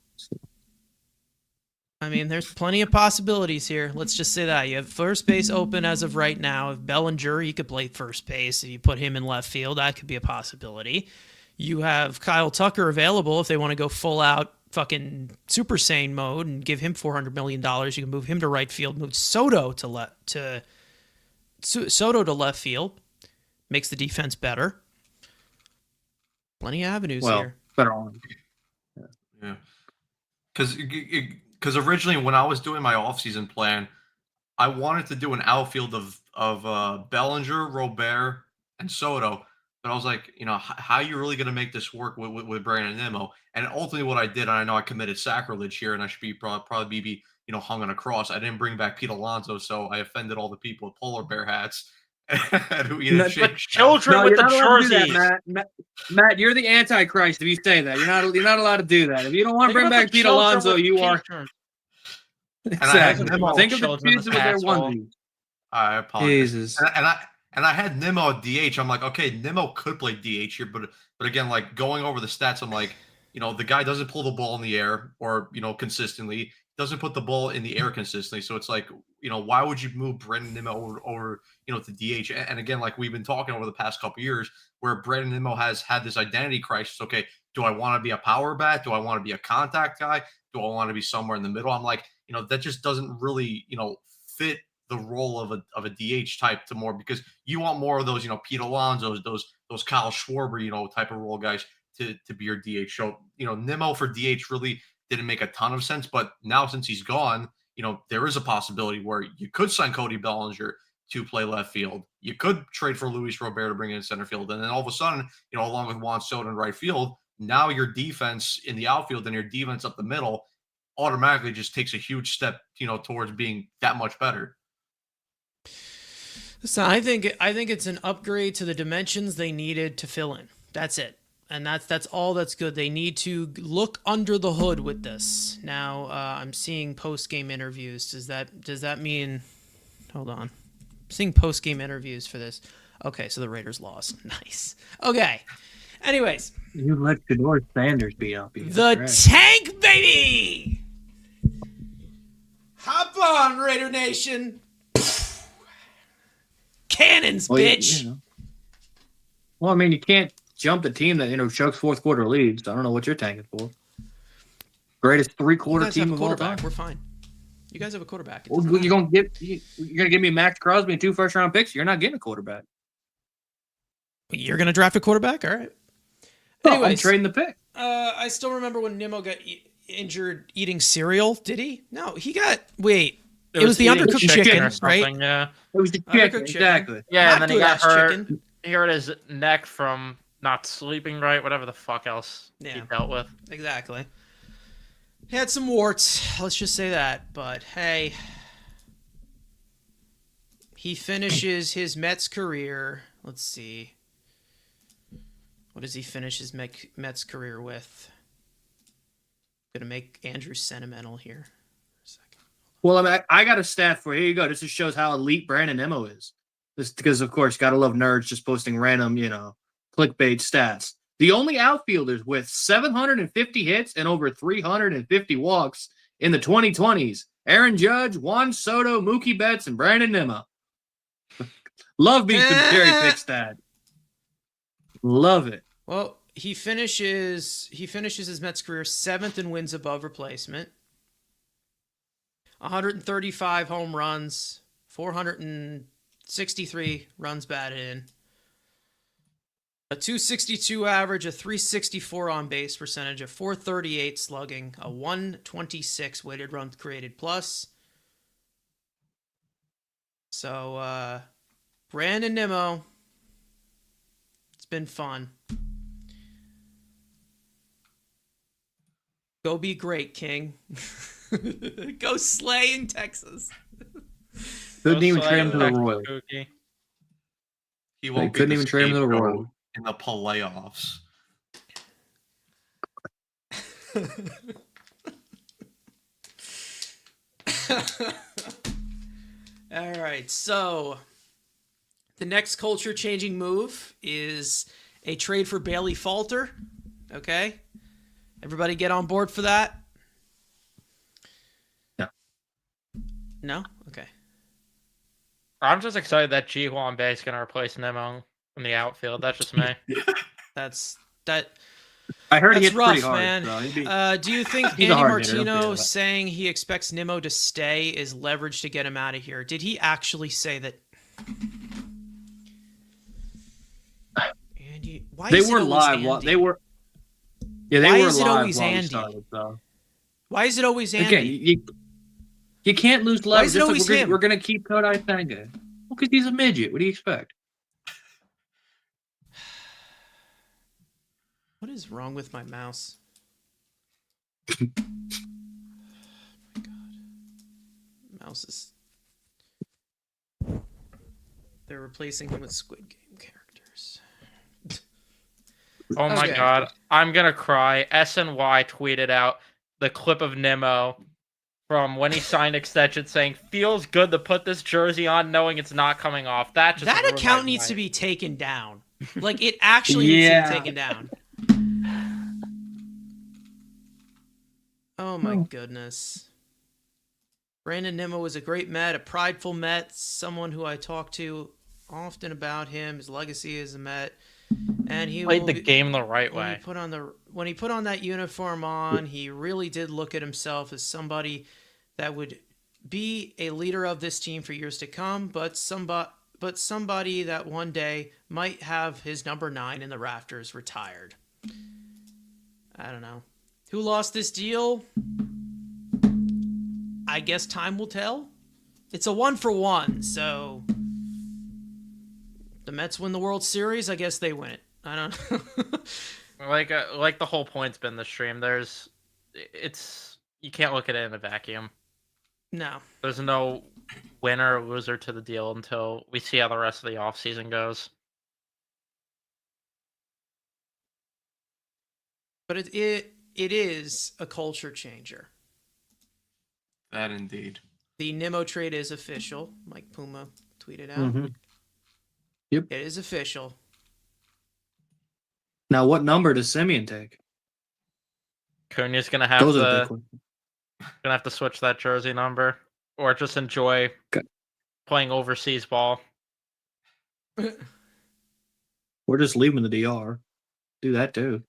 [SPEAKER 1] I mean, there's plenty of possibilities here. Let's just say that. You have first base open as of right now. If Bellinger, he could play first base. If you put him in left field, that could be a possibility. You have Kyle Tucker available if they want to go full out fucking Super Saiyan mode and give him $400 million. You can move him to right field, move Soto to left field. Makes the defense better. Plenty of avenues here.
[SPEAKER 5] Better on.
[SPEAKER 4] Yeah. Because originally when I was doing my offseason plan, I wanted to do an outfield of Bellinger, Robert, and Soto. But I was like, how are you really going to make this work with Brandon Nimmo? And ultimately what I did, and I know I committed sacrilege here, and I should be probably be hung on a cross. I didn't bring back Pete Alonso, so I offended all the people with polar bear hats.
[SPEAKER 3] But children with the jerseys.
[SPEAKER 5] Matt, you're the Antichrist if you say that. You're not allowed to do that. If you don't want to bring back Pete Alonso, you are. Exactly. Think of the kids with their onesies.
[SPEAKER 4] I apologize.
[SPEAKER 5] Jesus.
[SPEAKER 4] And I had Nimmo at DH. I'm like, okay, Nimmo could play DH here, but again, like going over the stats, I'm like, the guy doesn't pull the ball in the air or consistently, doesn't put the ball in the air consistently. So it's like, why would you move Brandon Nimmo over to DH? And again, like we've been talking over the past couple of years, where Brandon Nimmo has had this identity crisis. Okay, do I want to be a power bat? Do I want to be a contact guy? Do I want to be somewhere in the middle? I'm like, that just doesn't really, fit the role of a DH type to more, because you want more of those, Pete Alonso's, those Kyle Schwarber, type of role guys to be your DH. So, Nimmo for DH really didn't make a ton of sense, but now since he's gone, there is a possibility where you could sign Cody Bellinger to play left field. You could trade for Luis Robert to bring in center field. And then all of a sudden, along with Juan Soto in right field, now your defense in the outfield and your defense up the middle automatically just takes a huge step, towards being that much better.
[SPEAKER 1] So I think it's an upgrade to the dimensions they needed to fill in. That's it. And that's all that's good. They need to look under the hood with this. Now, I'm seeing post-game interviews. Does that mean... Hold on. I'm seeing post-game interviews for this. Okay, so the Raiders lost. Nice. Okay. Anyways.
[SPEAKER 5] You let Shedeur Sanders beat up you.
[SPEAKER 1] The tank, baby! Hop on, Raider Nation! Cannons, bitch!
[SPEAKER 5] Well, I mean, you can't jump the team that, chucks fourth quarter leads. I don't know what you're tanking for. Greatest three-quarter team of all time.
[SPEAKER 1] We're fine. You guys have a quarterback.
[SPEAKER 5] Well, you're gonna give me Max Crosby and 2 first-round picks. You're not getting a quarterback.
[SPEAKER 1] You're gonna draft a quarterback, all right?
[SPEAKER 5] Anyways, I'm trading the pick.
[SPEAKER 1] I still remember when Nimmo got injured eating cereal. Did he? No, he got. Wait, it was the undercooked chicken, right?
[SPEAKER 3] Yeah,
[SPEAKER 5] it was the chicken, exactly.
[SPEAKER 3] Yeah, and then he got hurt. Chicken. He hurt his neck from not sleeping right, whatever the fuck else he dealt with.
[SPEAKER 1] Exactly. He had some warts, let's just say that. But hey, he finishes his Mets career. Let's see. What does he finish his Mets career with? Gonna make Andrew sentimental here for a second.
[SPEAKER 5] Well, I got a stat for you. Here you go. This just shows how elite Brandon Nimmo is. This because, of course, gotta love nerds just posting random, clickbait stats. The only outfielders with 750 hits and over 350 walks in the 2020s: Aaron Judge, Juan Soto, Mookie Betts, and Brandon Nimmo. Love me some cherry pick stat. Love it.
[SPEAKER 1] Well, he finishes his Mets career 7th in wins above replacement. 135 home runs, 463 runs batted in, a 262 average, a 364 on base percentage, a 438 slugging, a 126 weighted runs created plus. So, Brandon Nimmo, it's been fun. Go be great, King. Go slay in Texas.
[SPEAKER 5] Couldn't
[SPEAKER 3] Go
[SPEAKER 5] even
[SPEAKER 3] slay
[SPEAKER 5] trade him to the
[SPEAKER 3] Texas
[SPEAKER 5] Royals.
[SPEAKER 3] Cookie.
[SPEAKER 4] He won't be
[SPEAKER 5] couldn't
[SPEAKER 4] the
[SPEAKER 5] even trade him to the
[SPEAKER 4] scapegoat
[SPEAKER 5] Royals.
[SPEAKER 4] in the playoffs.
[SPEAKER 1] All right, so the next culture-changing move is a trade for Bailey Falter. Okay, everybody get on board for that?
[SPEAKER 5] No.
[SPEAKER 1] No? Okay.
[SPEAKER 3] I'm just excited that Ji-Hwan Bae is going to replace Nimmo in the outfield. That's just me.
[SPEAKER 1] That's
[SPEAKER 5] I heard he
[SPEAKER 1] That's
[SPEAKER 5] hits
[SPEAKER 1] rough,
[SPEAKER 5] pretty hard.
[SPEAKER 1] man.
[SPEAKER 5] So he'd be,
[SPEAKER 1] Do you think
[SPEAKER 5] He's a
[SPEAKER 1] Andy
[SPEAKER 5] hard hitter, don't
[SPEAKER 1] Martino
[SPEAKER 5] forget that.
[SPEAKER 1] saying he expects Nimmo to stay is leverage to get him out of here? Did he actually say that? Andy, why
[SPEAKER 5] they
[SPEAKER 1] is
[SPEAKER 5] were
[SPEAKER 1] it always
[SPEAKER 5] live.
[SPEAKER 1] Andy?
[SPEAKER 5] They were. Yeah, they
[SPEAKER 1] Why
[SPEAKER 5] were
[SPEAKER 1] is it
[SPEAKER 5] live
[SPEAKER 1] always
[SPEAKER 5] while we
[SPEAKER 1] Andy?
[SPEAKER 5] started, so.
[SPEAKER 1] Why is it always Andy?
[SPEAKER 5] Again, you can't lose
[SPEAKER 1] Why
[SPEAKER 5] leverage.
[SPEAKER 1] is it
[SPEAKER 5] Just like
[SPEAKER 1] always him?
[SPEAKER 5] we're gonna keep Kodai Senga. Well, because he's a midget. What do you expect?
[SPEAKER 1] What is wrong with my mouse? Oh my god. Mouse is. They're replacing him with Squid Game characters.
[SPEAKER 3] Oh my
[SPEAKER 1] Okay.
[SPEAKER 3] god. I'm going to cry. SNY tweeted out the clip of Nimmo from when he signed extension saying, feels good to put this jersey on knowing it's not coming off. That just
[SPEAKER 1] That
[SPEAKER 3] ruined
[SPEAKER 1] account
[SPEAKER 3] my
[SPEAKER 1] needs to
[SPEAKER 3] night.
[SPEAKER 1] be taken down. Like, it actually needs to
[SPEAKER 5] Yeah.
[SPEAKER 1] be taken down. Oh my goodness. Brandon Nimmo was a great Met, a prideful Met, someone who I talk to often about him, his legacy as a Met. And he
[SPEAKER 3] Played
[SPEAKER 1] will
[SPEAKER 3] the
[SPEAKER 1] be-
[SPEAKER 3] game the right
[SPEAKER 1] when
[SPEAKER 3] way.
[SPEAKER 1] he put on that uniform on, he really did look at himself as somebody that would be a leader of this team for years to come, but somebody that one day might have his number 9 in the rafters retired. I don't know. Who lost this deal? I guess time will tell. It's a 1-for-1, so the Mets win the World Series, I guess they win it. I don't know.
[SPEAKER 3] Like the whole point's been the stream. You can't look at it in a vacuum.
[SPEAKER 1] No.
[SPEAKER 3] There's no winner or loser to the deal until we see how the rest of the offseason goes.
[SPEAKER 1] But it is a culture changer.
[SPEAKER 4] That indeed.
[SPEAKER 1] The Nimmo trade is official. Mike Puma tweeted out.
[SPEAKER 5] Mm-hmm. Yep.
[SPEAKER 1] It is official.
[SPEAKER 5] Now, what number does Semien take?
[SPEAKER 3] Cunha's gonna have
[SPEAKER 5] Those are the big
[SPEAKER 3] to
[SPEAKER 5] questions.
[SPEAKER 3] switch that jersey number, or just enjoy
[SPEAKER 5] Okay.
[SPEAKER 3] playing overseas ball.
[SPEAKER 5] Or just leave him in the DR. Do that too.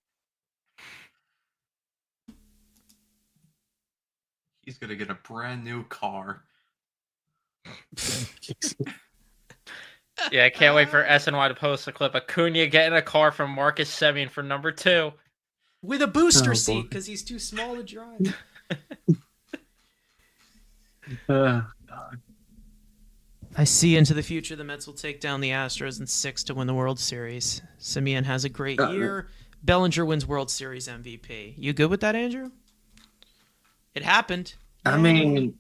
[SPEAKER 4] He's gonna get a brand new car.
[SPEAKER 3] Yeah, I can't wait for SNY to post a clip of Cunha getting a car from Marcus Semien for number 2.
[SPEAKER 1] With a booster
[SPEAKER 5] Oh, boy.
[SPEAKER 1] seat because he's too small to drive. I see into the future the Mets will take down the Astros in 6 to win the World Series. Semien has a great year. Bellinger wins World Series MVP. You good with that, Andrew? It happened.
[SPEAKER 5] I
[SPEAKER 1] Yay.
[SPEAKER 5] mean,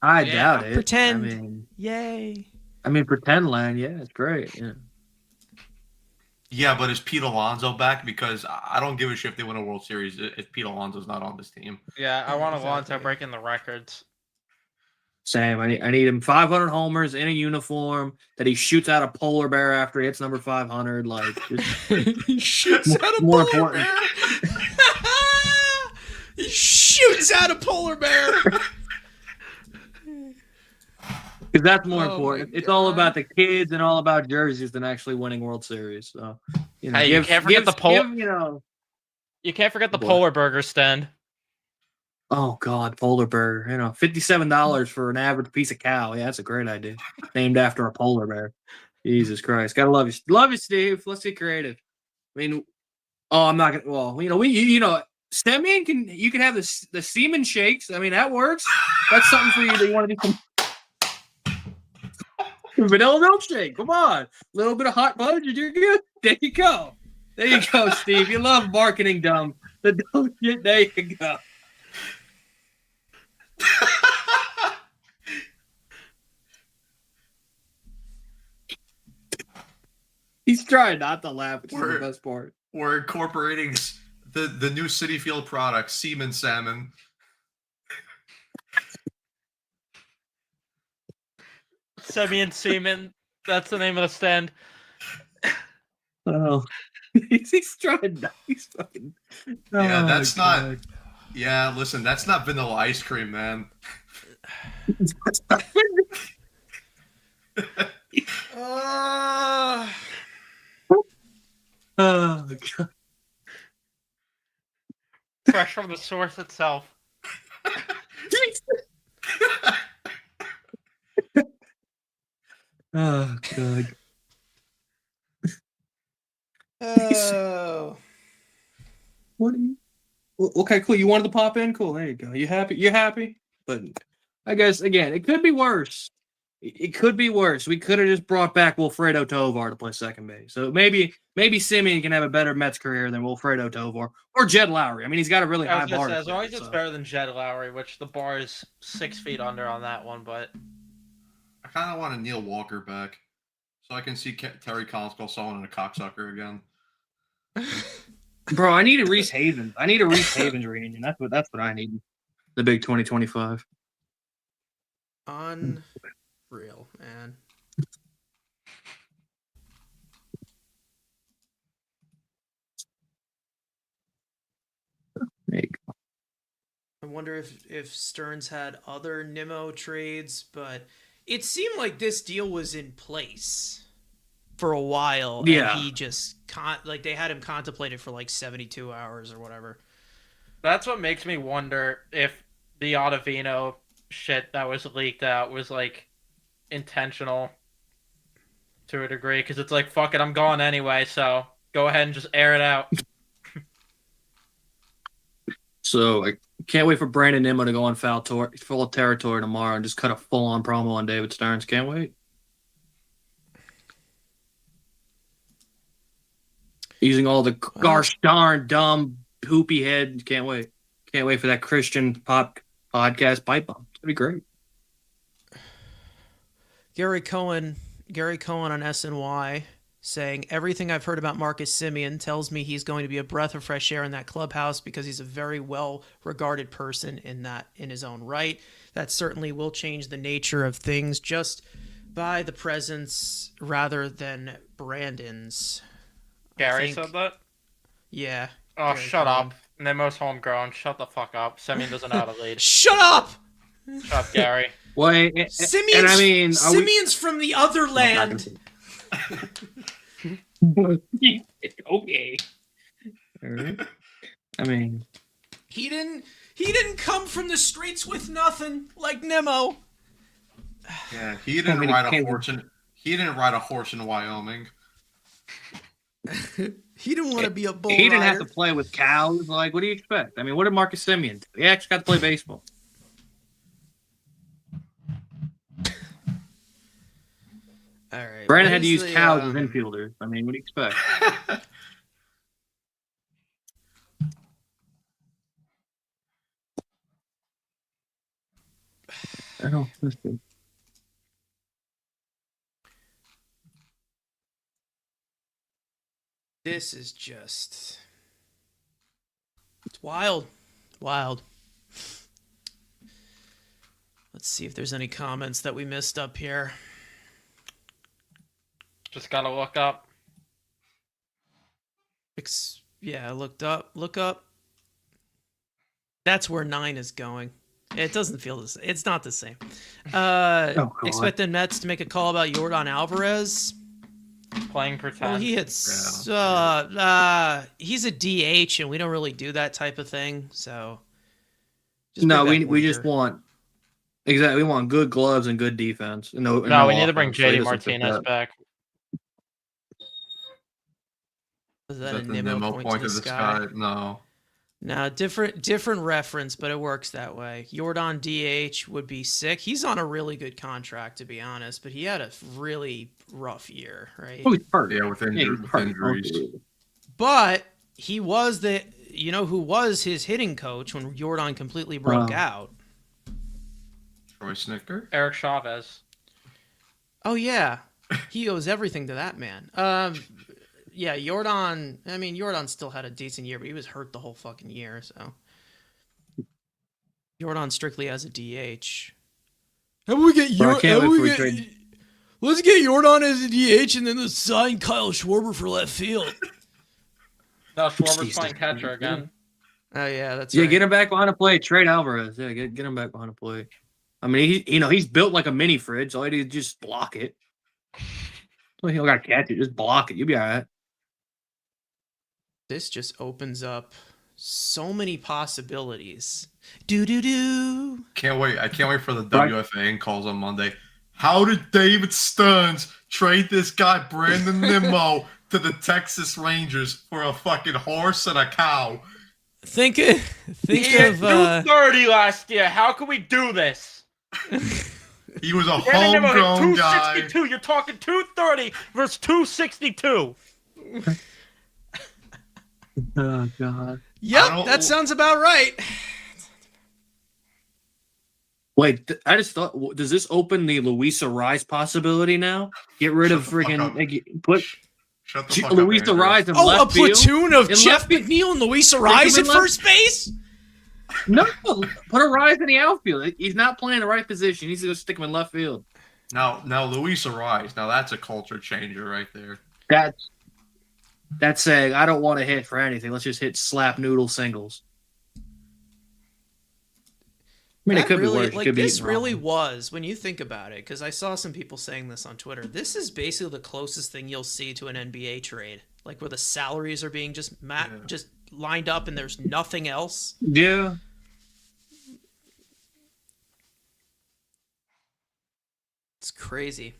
[SPEAKER 5] I
[SPEAKER 3] Yeah,
[SPEAKER 5] doubt it.
[SPEAKER 1] pretend. Yay.
[SPEAKER 5] I mean, pretend land. Yeah, it's great. Yeah.
[SPEAKER 4] Yeah, but is Pete Alonso back? Because I don't give a shit if they win a World Series if Pete Alonso's not on this team.
[SPEAKER 3] Yeah, I want Alonso
[SPEAKER 1] Exactly.
[SPEAKER 3] breaking the records.
[SPEAKER 5] Same. I need him 500 homers in a uniform that he shoots out a polar bear after he hits number 500. Like, just
[SPEAKER 1] He shoots
[SPEAKER 5] More-
[SPEAKER 1] out a
[SPEAKER 5] more
[SPEAKER 1] polar
[SPEAKER 5] important.
[SPEAKER 1] bear. He shoots out a polar bear.
[SPEAKER 5] because that's more
[SPEAKER 1] Oh,
[SPEAKER 5] important.
[SPEAKER 1] my
[SPEAKER 5] It's all
[SPEAKER 1] God.
[SPEAKER 5] about the kids and all about jerseys than actually winning World Series. So, you know,
[SPEAKER 3] Hey, you can't forget the
[SPEAKER 5] give, you know,
[SPEAKER 3] You can't forget the
[SPEAKER 5] Boy.
[SPEAKER 3] Polar Burger stand.
[SPEAKER 5] Oh God, polar bear. You know, $57 for an average piece of cow. Yeah, that's a great idea. Named after a polar bear. Jesus Christ, gotta love you, Steve. Let's get creative. I mean, oh, I'm not gonna. Well, Semien you can have the semen shakes. I mean, that works. That's something for you that you want to do. Vanilla milkshake. Come on, a little bit of hot fudge, and you're good. There you go. There you go, Steve. You love marketing dumb. The dumb shit. There you go. He's trying not to laugh. It's the best part.
[SPEAKER 4] We're incorporating the new City Field product, Semen Salmon.
[SPEAKER 3] Semien Semen. That's the name of the stand.
[SPEAKER 5] Oh, he's trying. He's fucking.
[SPEAKER 4] Yeah, that's not. Yeah, listen, that's not vanilla ice cream, man.
[SPEAKER 5] Oh God.
[SPEAKER 3] Fresh from the source itself.
[SPEAKER 5] Oh God.
[SPEAKER 1] Oh.
[SPEAKER 5] What? Okay, cool. You wanted to pop in? Cool. There you go. You happy? You happy? But I guess again, it could be worse. It could be worse. We could have just brought back Wilfredo Tovar to play second base. So maybe Semien can have a better Mets career than Wilfredo Tovar or Jed Lowry. I mean, he's got a really high bar.
[SPEAKER 3] As long as it's better than Jed Lowry, which the bar is 6 feet under on that one, but
[SPEAKER 4] I kind of want a Neil Walker back, so I can see Terry Collins call someone a cocksucker again.
[SPEAKER 5] Bro, I need a Reese Havens. I need a Reese Havens reunion. That's what I need. The big 2025.
[SPEAKER 1] Unreal, man.
[SPEAKER 5] There you go.
[SPEAKER 1] I wonder if Stearns had other Nimmo trades, but it seemed like this deal was in place for a while.
[SPEAKER 5] Yeah.
[SPEAKER 1] And he just they had him contemplated for like 72 hours or whatever.
[SPEAKER 3] that's what makes me wonder if the Ottavino shit that was leaked out was like intentional to a degree, because it's like, fuck it, I'm gone anyway, so go ahead and just air it out.
[SPEAKER 5] So I can't wait for Brandon Nimmo to go on full territory tomorrow and just cut a full-on promo on David Stearns. Can't wait. Using all the gosh darn dumb poopy head. Can't wait. Can't wait for that Christian pop podcast pipe bomb. It's gonna be great.
[SPEAKER 1] Gary Cohen on SNY saying, everything I've heard about Marcus Semien tells me he's going to be a breath of fresh air in that clubhouse because he's a very well-regarded person in his own right. That certainly will change the nature of things just by the presence rather than Brandon's.
[SPEAKER 3] Gary said that?
[SPEAKER 1] Yeah.
[SPEAKER 3] Oh,
[SPEAKER 1] Gary
[SPEAKER 3] shut
[SPEAKER 1] Cohen.
[SPEAKER 3] up. Nemo's homegrown. Shut the fuck up. Semien doesn't know how to lead.
[SPEAKER 1] Shut up!
[SPEAKER 3] Shut up, Gary.
[SPEAKER 5] Wait,
[SPEAKER 1] Semion's,
[SPEAKER 5] and I mean,
[SPEAKER 1] Semion's from the other land.
[SPEAKER 5] Okay. All right. I mean,
[SPEAKER 1] He didn't come from the streets with nothing like Nimmo.
[SPEAKER 4] Yeah, he didn't ride a horse in. He didn't ride a horse in Wyoming.
[SPEAKER 1] He didn't want to be a bull
[SPEAKER 5] he didn't have
[SPEAKER 1] rider.
[SPEAKER 5] to play with cows. Like, what do you expect? I mean, what did Marcus Semien do? He actually got to play baseball.
[SPEAKER 1] All right.
[SPEAKER 5] Brandon had to use cows as infielders. I mean, what do you expect? I don't listen.
[SPEAKER 1] This is just... It's wild. Wild. Let's see if there's any comments that we missed up here.
[SPEAKER 3] Just gotta look up.
[SPEAKER 1] Yeah, I looked up. Look up. That's where 9 is going. It doesn't feel the same. It's not the same. Expect the Mets to make a call about Yordan Alvarez.
[SPEAKER 3] Playing pretend.
[SPEAKER 1] Well, he hits. He's a DH, and we don't really do that type of thing. So
[SPEAKER 5] No,
[SPEAKER 1] bring back
[SPEAKER 5] we just
[SPEAKER 1] Winker.
[SPEAKER 5] want exactly. We want good gloves and good defense. No,
[SPEAKER 3] No, we need to bring
[SPEAKER 5] offense, so he
[SPEAKER 3] JD
[SPEAKER 5] doesn't fit
[SPEAKER 3] Martinez
[SPEAKER 5] that.
[SPEAKER 3] back.
[SPEAKER 1] Was
[SPEAKER 4] Is
[SPEAKER 1] that a
[SPEAKER 4] that the
[SPEAKER 1] Nimmo
[SPEAKER 4] Nimmo
[SPEAKER 1] point to the sky?
[SPEAKER 4] No.
[SPEAKER 1] No, different reference, but it works that way. Jordan DH would be sick. He's on a really good contract, to be honest, but he had a really rough year, right?
[SPEAKER 5] Oh, he's hurt.
[SPEAKER 4] Yeah, with,
[SPEAKER 5] Yeah, he's
[SPEAKER 4] with
[SPEAKER 5] hurt.
[SPEAKER 4] injuries.
[SPEAKER 1] But he was the, you know, who was his hitting coach when Jordan completely broke out?
[SPEAKER 4] Troy Snicker?
[SPEAKER 3] Eric Chavez.
[SPEAKER 1] Oh yeah, he owes everything to that man. Yeah, Jordan. I mean, Jordan still had a decent year, but he was hurt the whole fucking year. So Jordan strictly as a DH. How about we get
[SPEAKER 5] Bro, I can't wait for we trade.
[SPEAKER 1] Let's get Jordan as a DH and then let's sign Kyle Schwarber for left field.
[SPEAKER 3] No, Schwarber's
[SPEAKER 5] Jeez,
[SPEAKER 3] playing catcher again.
[SPEAKER 1] Oh yeah, that's
[SPEAKER 5] Yeah,
[SPEAKER 1] right.
[SPEAKER 5] get him back behind the plate. Trade Alvarez. Yeah, get him back behind the plate. I mean, he's built like a mini fridge. All you do is just block it. Well, you don't got to catch it. Just block it. You'll be all right.
[SPEAKER 1] This just opens up so many possibilities. Do.
[SPEAKER 4] Can't wait. I can't wait for the WFA calls on Monday. How did David Stearns trade this guy, Brandon Nimmo, to the Texas Rangers for a fucking horse and a cow?
[SPEAKER 1] Think of
[SPEAKER 3] 230 last year. How can we do this?
[SPEAKER 4] He was a homegrown guy.
[SPEAKER 3] 262. You're talking 230 versus 262.
[SPEAKER 5] Oh God.
[SPEAKER 1] Yep, that sounds about right.
[SPEAKER 5] Wait, I just thought. Does this open the Luisa Rise possibility now? Get rid of freaking put
[SPEAKER 4] Shut the fuck
[SPEAKER 5] Luisa
[SPEAKER 4] up,
[SPEAKER 5] Rise in
[SPEAKER 1] Oh,
[SPEAKER 5] left
[SPEAKER 1] a platoon of
[SPEAKER 5] In
[SPEAKER 1] Jeff
[SPEAKER 5] left field?
[SPEAKER 1] McNeil and Luis Ariz
[SPEAKER 5] him
[SPEAKER 1] at
[SPEAKER 5] in left-
[SPEAKER 1] first base?
[SPEAKER 5] No, put a Rise in the outfield. He's not playing the right position. He needs to go stick him in left field.
[SPEAKER 4] Now Luis Ariz. Now that's a culture changer right there.
[SPEAKER 5] That's saying I don't want to hit for anything. Let's just hit slap noodle singles. I mean,
[SPEAKER 1] That
[SPEAKER 5] it could
[SPEAKER 1] really,
[SPEAKER 5] be worse. It
[SPEAKER 1] like
[SPEAKER 5] could be
[SPEAKER 1] this
[SPEAKER 5] eaten
[SPEAKER 1] really
[SPEAKER 5] wrong.
[SPEAKER 1] was, when you think about it, because I saw some people saying this on Twitter. This is basically the closest thing you'll see to an NBA trade, like where the salaries are being just just lined up and there's nothing else.
[SPEAKER 5] Yeah.
[SPEAKER 1] It's crazy.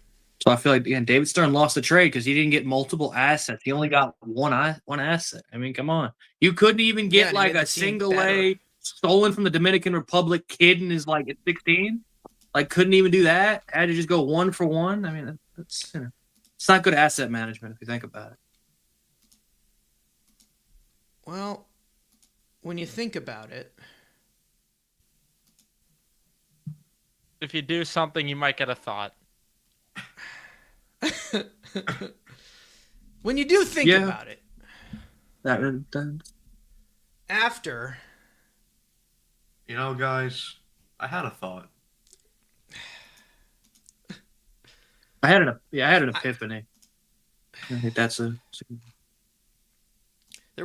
[SPEAKER 5] So I feel like again, David Stern lost the trade because he didn't get multiple assets. He only got one asset. I mean, come on. You couldn't even get
[SPEAKER 1] and he
[SPEAKER 5] like
[SPEAKER 1] made
[SPEAKER 5] a
[SPEAKER 1] the team
[SPEAKER 5] single
[SPEAKER 1] better.
[SPEAKER 5] A stolen from the Dominican Republic kid and is like at 16. Like couldn't even do that. Had to just go 1 for 1. I mean, that's it's not good asset management if you think about it.
[SPEAKER 1] Well, when you think about it,
[SPEAKER 3] If you do something, you might get a thought.
[SPEAKER 1] when you do think
[SPEAKER 5] Yeah.
[SPEAKER 1] about it,
[SPEAKER 5] That
[SPEAKER 1] after
[SPEAKER 4] You know, guys, I had a thought.
[SPEAKER 5] I had an epiphany. I think that's
[SPEAKER 1] there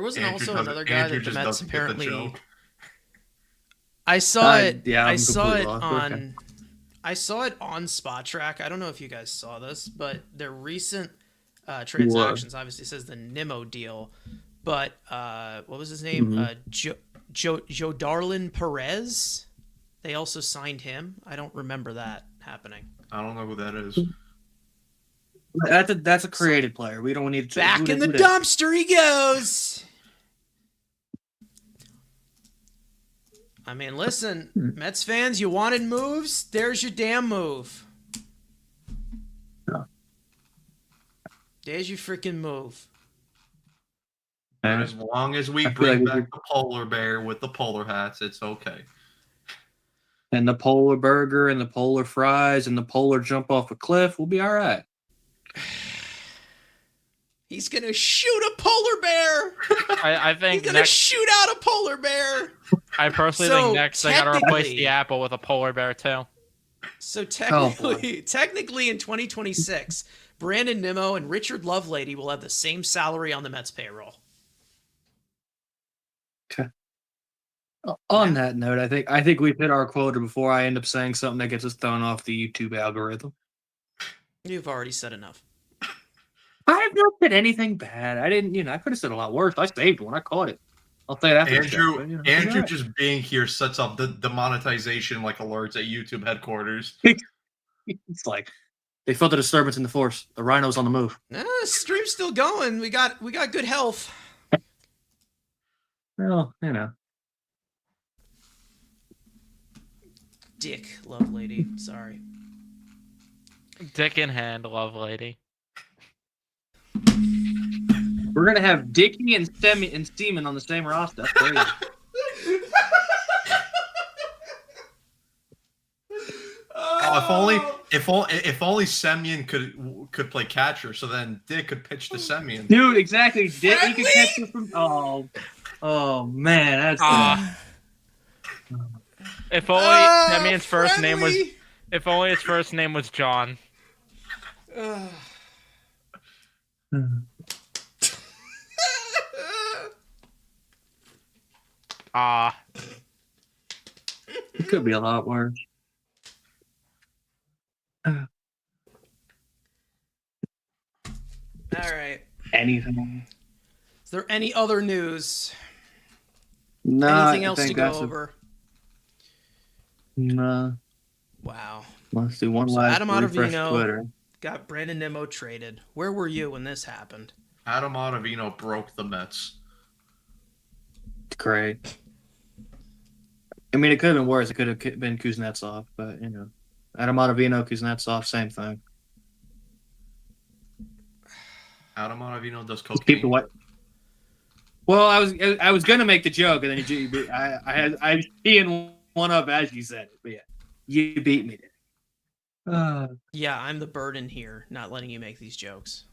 [SPEAKER 1] wasn't
[SPEAKER 4] Andrew
[SPEAKER 1] also
[SPEAKER 4] doesn't-
[SPEAKER 1] another guy
[SPEAKER 4] Andrew
[SPEAKER 1] that the
[SPEAKER 4] just
[SPEAKER 1] Mets
[SPEAKER 4] doesn't get the
[SPEAKER 1] apparently.
[SPEAKER 4] joke.
[SPEAKER 1] I saw it.
[SPEAKER 5] yeah,
[SPEAKER 1] I
[SPEAKER 5] I'm
[SPEAKER 1] saw it
[SPEAKER 5] completely lost.
[SPEAKER 1] on.
[SPEAKER 5] Okay.
[SPEAKER 1] I saw it on Spot Track. I don't know if you guys saw this, but their recent transactions obviously says the Nimmo deal, but what was his name? Joe Darlin Perez. They also signed him. I don't remember that happening.
[SPEAKER 4] I don't know who that is.
[SPEAKER 5] That's a creative player. We don't need to
[SPEAKER 1] Back in the dumpster he goes. I mean, listen, Mets fans, you wanted moves? There's your damn move.
[SPEAKER 5] Yeah.
[SPEAKER 1] There's your freaking move.
[SPEAKER 4] And as long as we
[SPEAKER 5] I feel
[SPEAKER 4] bring
[SPEAKER 5] like we
[SPEAKER 4] back the polar bear with the polar hats, it's okay.
[SPEAKER 5] And the polar burger and the polar fries and the polar jump off a cliff, we'll be all right.
[SPEAKER 1] He's gonna shoot a polar bear.
[SPEAKER 3] I
[SPEAKER 1] He's
[SPEAKER 3] think
[SPEAKER 1] gonna
[SPEAKER 3] next,
[SPEAKER 1] shoot out a polar bear.
[SPEAKER 3] I personally
[SPEAKER 1] So,
[SPEAKER 3] think next they gotta replace
[SPEAKER 1] technically-
[SPEAKER 3] the apple with a polar bear too.
[SPEAKER 1] So
[SPEAKER 5] Oh,
[SPEAKER 1] technically in 2026, Brandon Nimmo and Richard Lovelady will have the same salary on the Mets payroll.
[SPEAKER 5] On that note, I think we've hit our quota before I end up saying something that gets us thrown off the YouTube algorithm.
[SPEAKER 1] You've already said enough.
[SPEAKER 5] I have not said anything bad. I didn't, I could have said a lot worse. I saved one. I caught it. I'll say that.
[SPEAKER 4] Andrew just being here sets up the demonetization like alerts at YouTube headquarters.
[SPEAKER 5] It's like they felt a disturbance in the force. The rhino's on the move.
[SPEAKER 1] Stream's still going. We got good health.
[SPEAKER 5] Well, you know.
[SPEAKER 1] Dick, love lady. Sorry.
[SPEAKER 3] Dick in hand, love lady.
[SPEAKER 5] We're gonna have Dickie and Semen on the same roster. That's crazy.
[SPEAKER 4] If only Semien could play catcher, so then Dick could pitch to Semien.
[SPEAKER 5] Dude, exactly. Dick, he could catch you from. Oh man, that's.
[SPEAKER 3] If only Semien's first name was.
[SPEAKER 1] friendly.
[SPEAKER 3] If only his first name was John.
[SPEAKER 5] It could be a lot worse.
[SPEAKER 1] All right.
[SPEAKER 5] Anything?
[SPEAKER 1] Is there any other news?
[SPEAKER 5] No.
[SPEAKER 1] Anything else to go over?
[SPEAKER 5] No.
[SPEAKER 1] Wow.
[SPEAKER 5] Let's do one
[SPEAKER 1] So
[SPEAKER 5] last
[SPEAKER 1] Adam
[SPEAKER 5] refresh
[SPEAKER 1] Ottavino
[SPEAKER 5] Twitter.
[SPEAKER 1] got Brandon Nimmo traded. Where were you when this happened?
[SPEAKER 4] Adam Ottavino broke the Mets.
[SPEAKER 5] It's great. I mean, it could have been worse. It could have been Kuznetsov, but you know, Adam Ottavino, Kuznetsov, same thing.
[SPEAKER 4] Adam Ottavino does
[SPEAKER 5] Just keep the
[SPEAKER 4] cocaine.
[SPEAKER 5] what? Well, I was gonna make the joke, and then I was teeing one up as you said it, but yeah, you beat me there.
[SPEAKER 1] Yeah, I'm the burden here, not letting you make these jokes.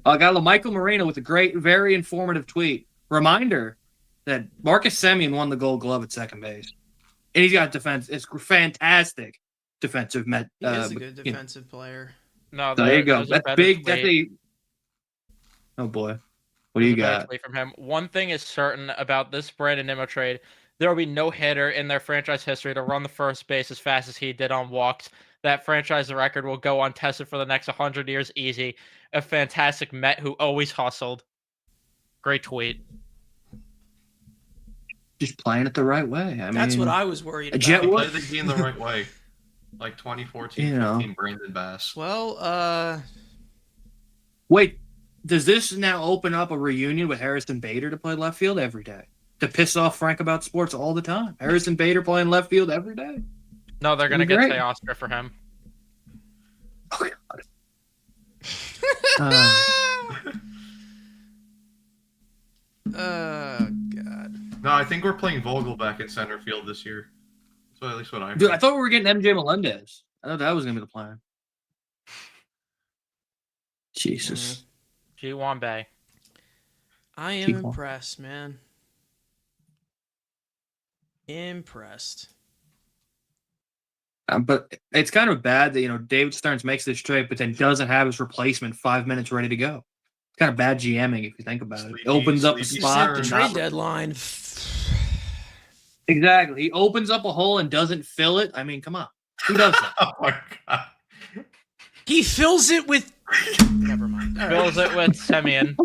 [SPEAKER 5] I got Michael Moreno with a great, very informative tweet. Reminder that Marcus Semien won the Gold Glove at second base, and he's got defense. It's fantastic defensive met.
[SPEAKER 1] He is a good defensive player.
[SPEAKER 3] No,
[SPEAKER 5] So there you go.
[SPEAKER 3] there's a
[SPEAKER 5] That's
[SPEAKER 3] better
[SPEAKER 5] big.
[SPEAKER 3] tweet.
[SPEAKER 5] Oh boy, what do you
[SPEAKER 3] There's a better
[SPEAKER 5] got?
[SPEAKER 3] tweet from him. One thing is certain about this Brandon Nimmo trade: there will be no hitter in their franchise history to run the first base as fast as he did on walks. That franchise record will go untested for the next 100 years easy. A fantastic Met who always hustled. Great tweet.
[SPEAKER 5] Just playing it the right way.
[SPEAKER 1] That's what I was worried
[SPEAKER 5] a
[SPEAKER 1] about.
[SPEAKER 5] jet
[SPEAKER 4] He
[SPEAKER 5] what?
[SPEAKER 4] played the game the right way. Like 2014,
[SPEAKER 5] You know.
[SPEAKER 4] 15 Brandon Bass.
[SPEAKER 1] Well,
[SPEAKER 5] Wait, does this now open up a reunion with Harrison Bader to play left field every day? To piss off Frank about sports all the time. Harrison Bader playing left field every day.
[SPEAKER 3] No, they're gonna get
[SPEAKER 5] Great.
[SPEAKER 3] Teoscar for him.
[SPEAKER 5] Oh, God.
[SPEAKER 1] God.
[SPEAKER 4] No, I think we're playing Vogel back at center field this year. That's at least what I heard.
[SPEAKER 5] Dude, I thought we were getting MJ Melendez. I thought that was gonna be the plan. Jesus.
[SPEAKER 3] G1 Bay.
[SPEAKER 1] I am
[SPEAKER 5] Keep on.
[SPEAKER 1] impressed, man. Impressed.
[SPEAKER 5] But it's kind of bad that David Stearns makes this trade, but then doesn't have his replacement 5 minutes ready to go. It's kind of bad GMing if you think about it. It opens up a
[SPEAKER 4] Sleepy
[SPEAKER 5] spot.
[SPEAKER 1] The
[SPEAKER 5] and
[SPEAKER 1] trade
[SPEAKER 5] not-
[SPEAKER 1] deadline.
[SPEAKER 5] Exactly. He opens up a hole and doesn't fill it. I mean, come on. Who does that?
[SPEAKER 4] Oh my god.
[SPEAKER 1] He fills it with. Never mind. All right.
[SPEAKER 3] Fills it with Semien.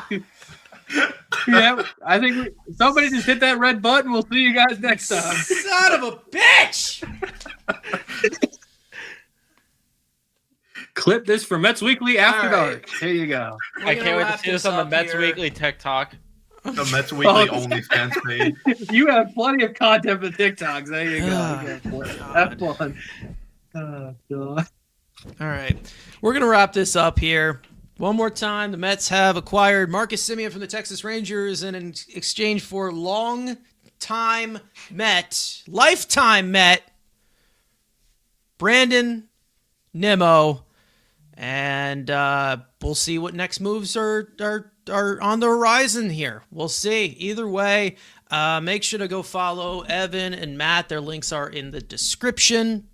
[SPEAKER 5] Again. Yeah, I think somebody just hit that red button. We'll see you guys next time.
[SPEAKER 1] Son of a bitch!
[SPEAKER 5] Clip this for Mets Weekly After
[SPEAKER 1] All right.
[SPEAKER 5] Dark. Here you go.
[SPEAKER 3] I can't wait to see this on the Mets Weekly TikTok.
[SPEAKER 4] The Mets Weekly OnlyFans page.
[SPEAKER 5] You have plenty of content for TikToks. There you
[SPEAKER 1] Ah,
[SPEAKER 5] go.
[SPEAKER 1] God.
[SPEAKER 5] Have fun. Oh, God.
[SPEAKER 1] All right. We're going to wrap this up here. One more time, the Mets have acquired Marcus Semien from the Texas Rangers in exchange for lifetime Met, Brandon Nimmo, and we'll see what next moves are on the horizon here. We'll see. Either way, make sure to go follow Evan and Matt. Their links are in the description.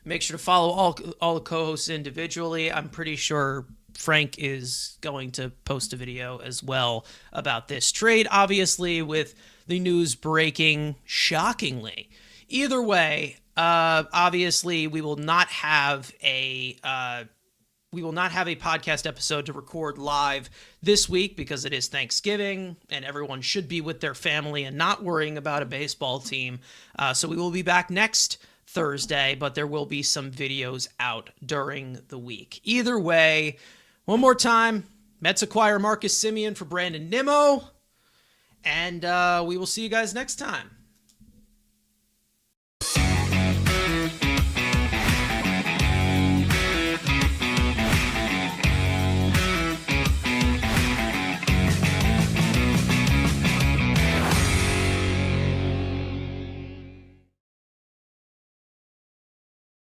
[SPEAKER 1] Make sure to follow all the co-hosts individually. I'm pretty sure Frank is going to post a video as well about this trade, obviously with the news breaking shockingly Either way, obviously we will not have a podcast episode to record live this week because it is Thanksgiving and everyone should be with their family and not worrying about a baseball team. So we will be back next Thursday, but there will be some videos out during the week. Either way, one more time, Mets acquire Marcus Semien for Brandon Nimmo, and we will see you guys next time.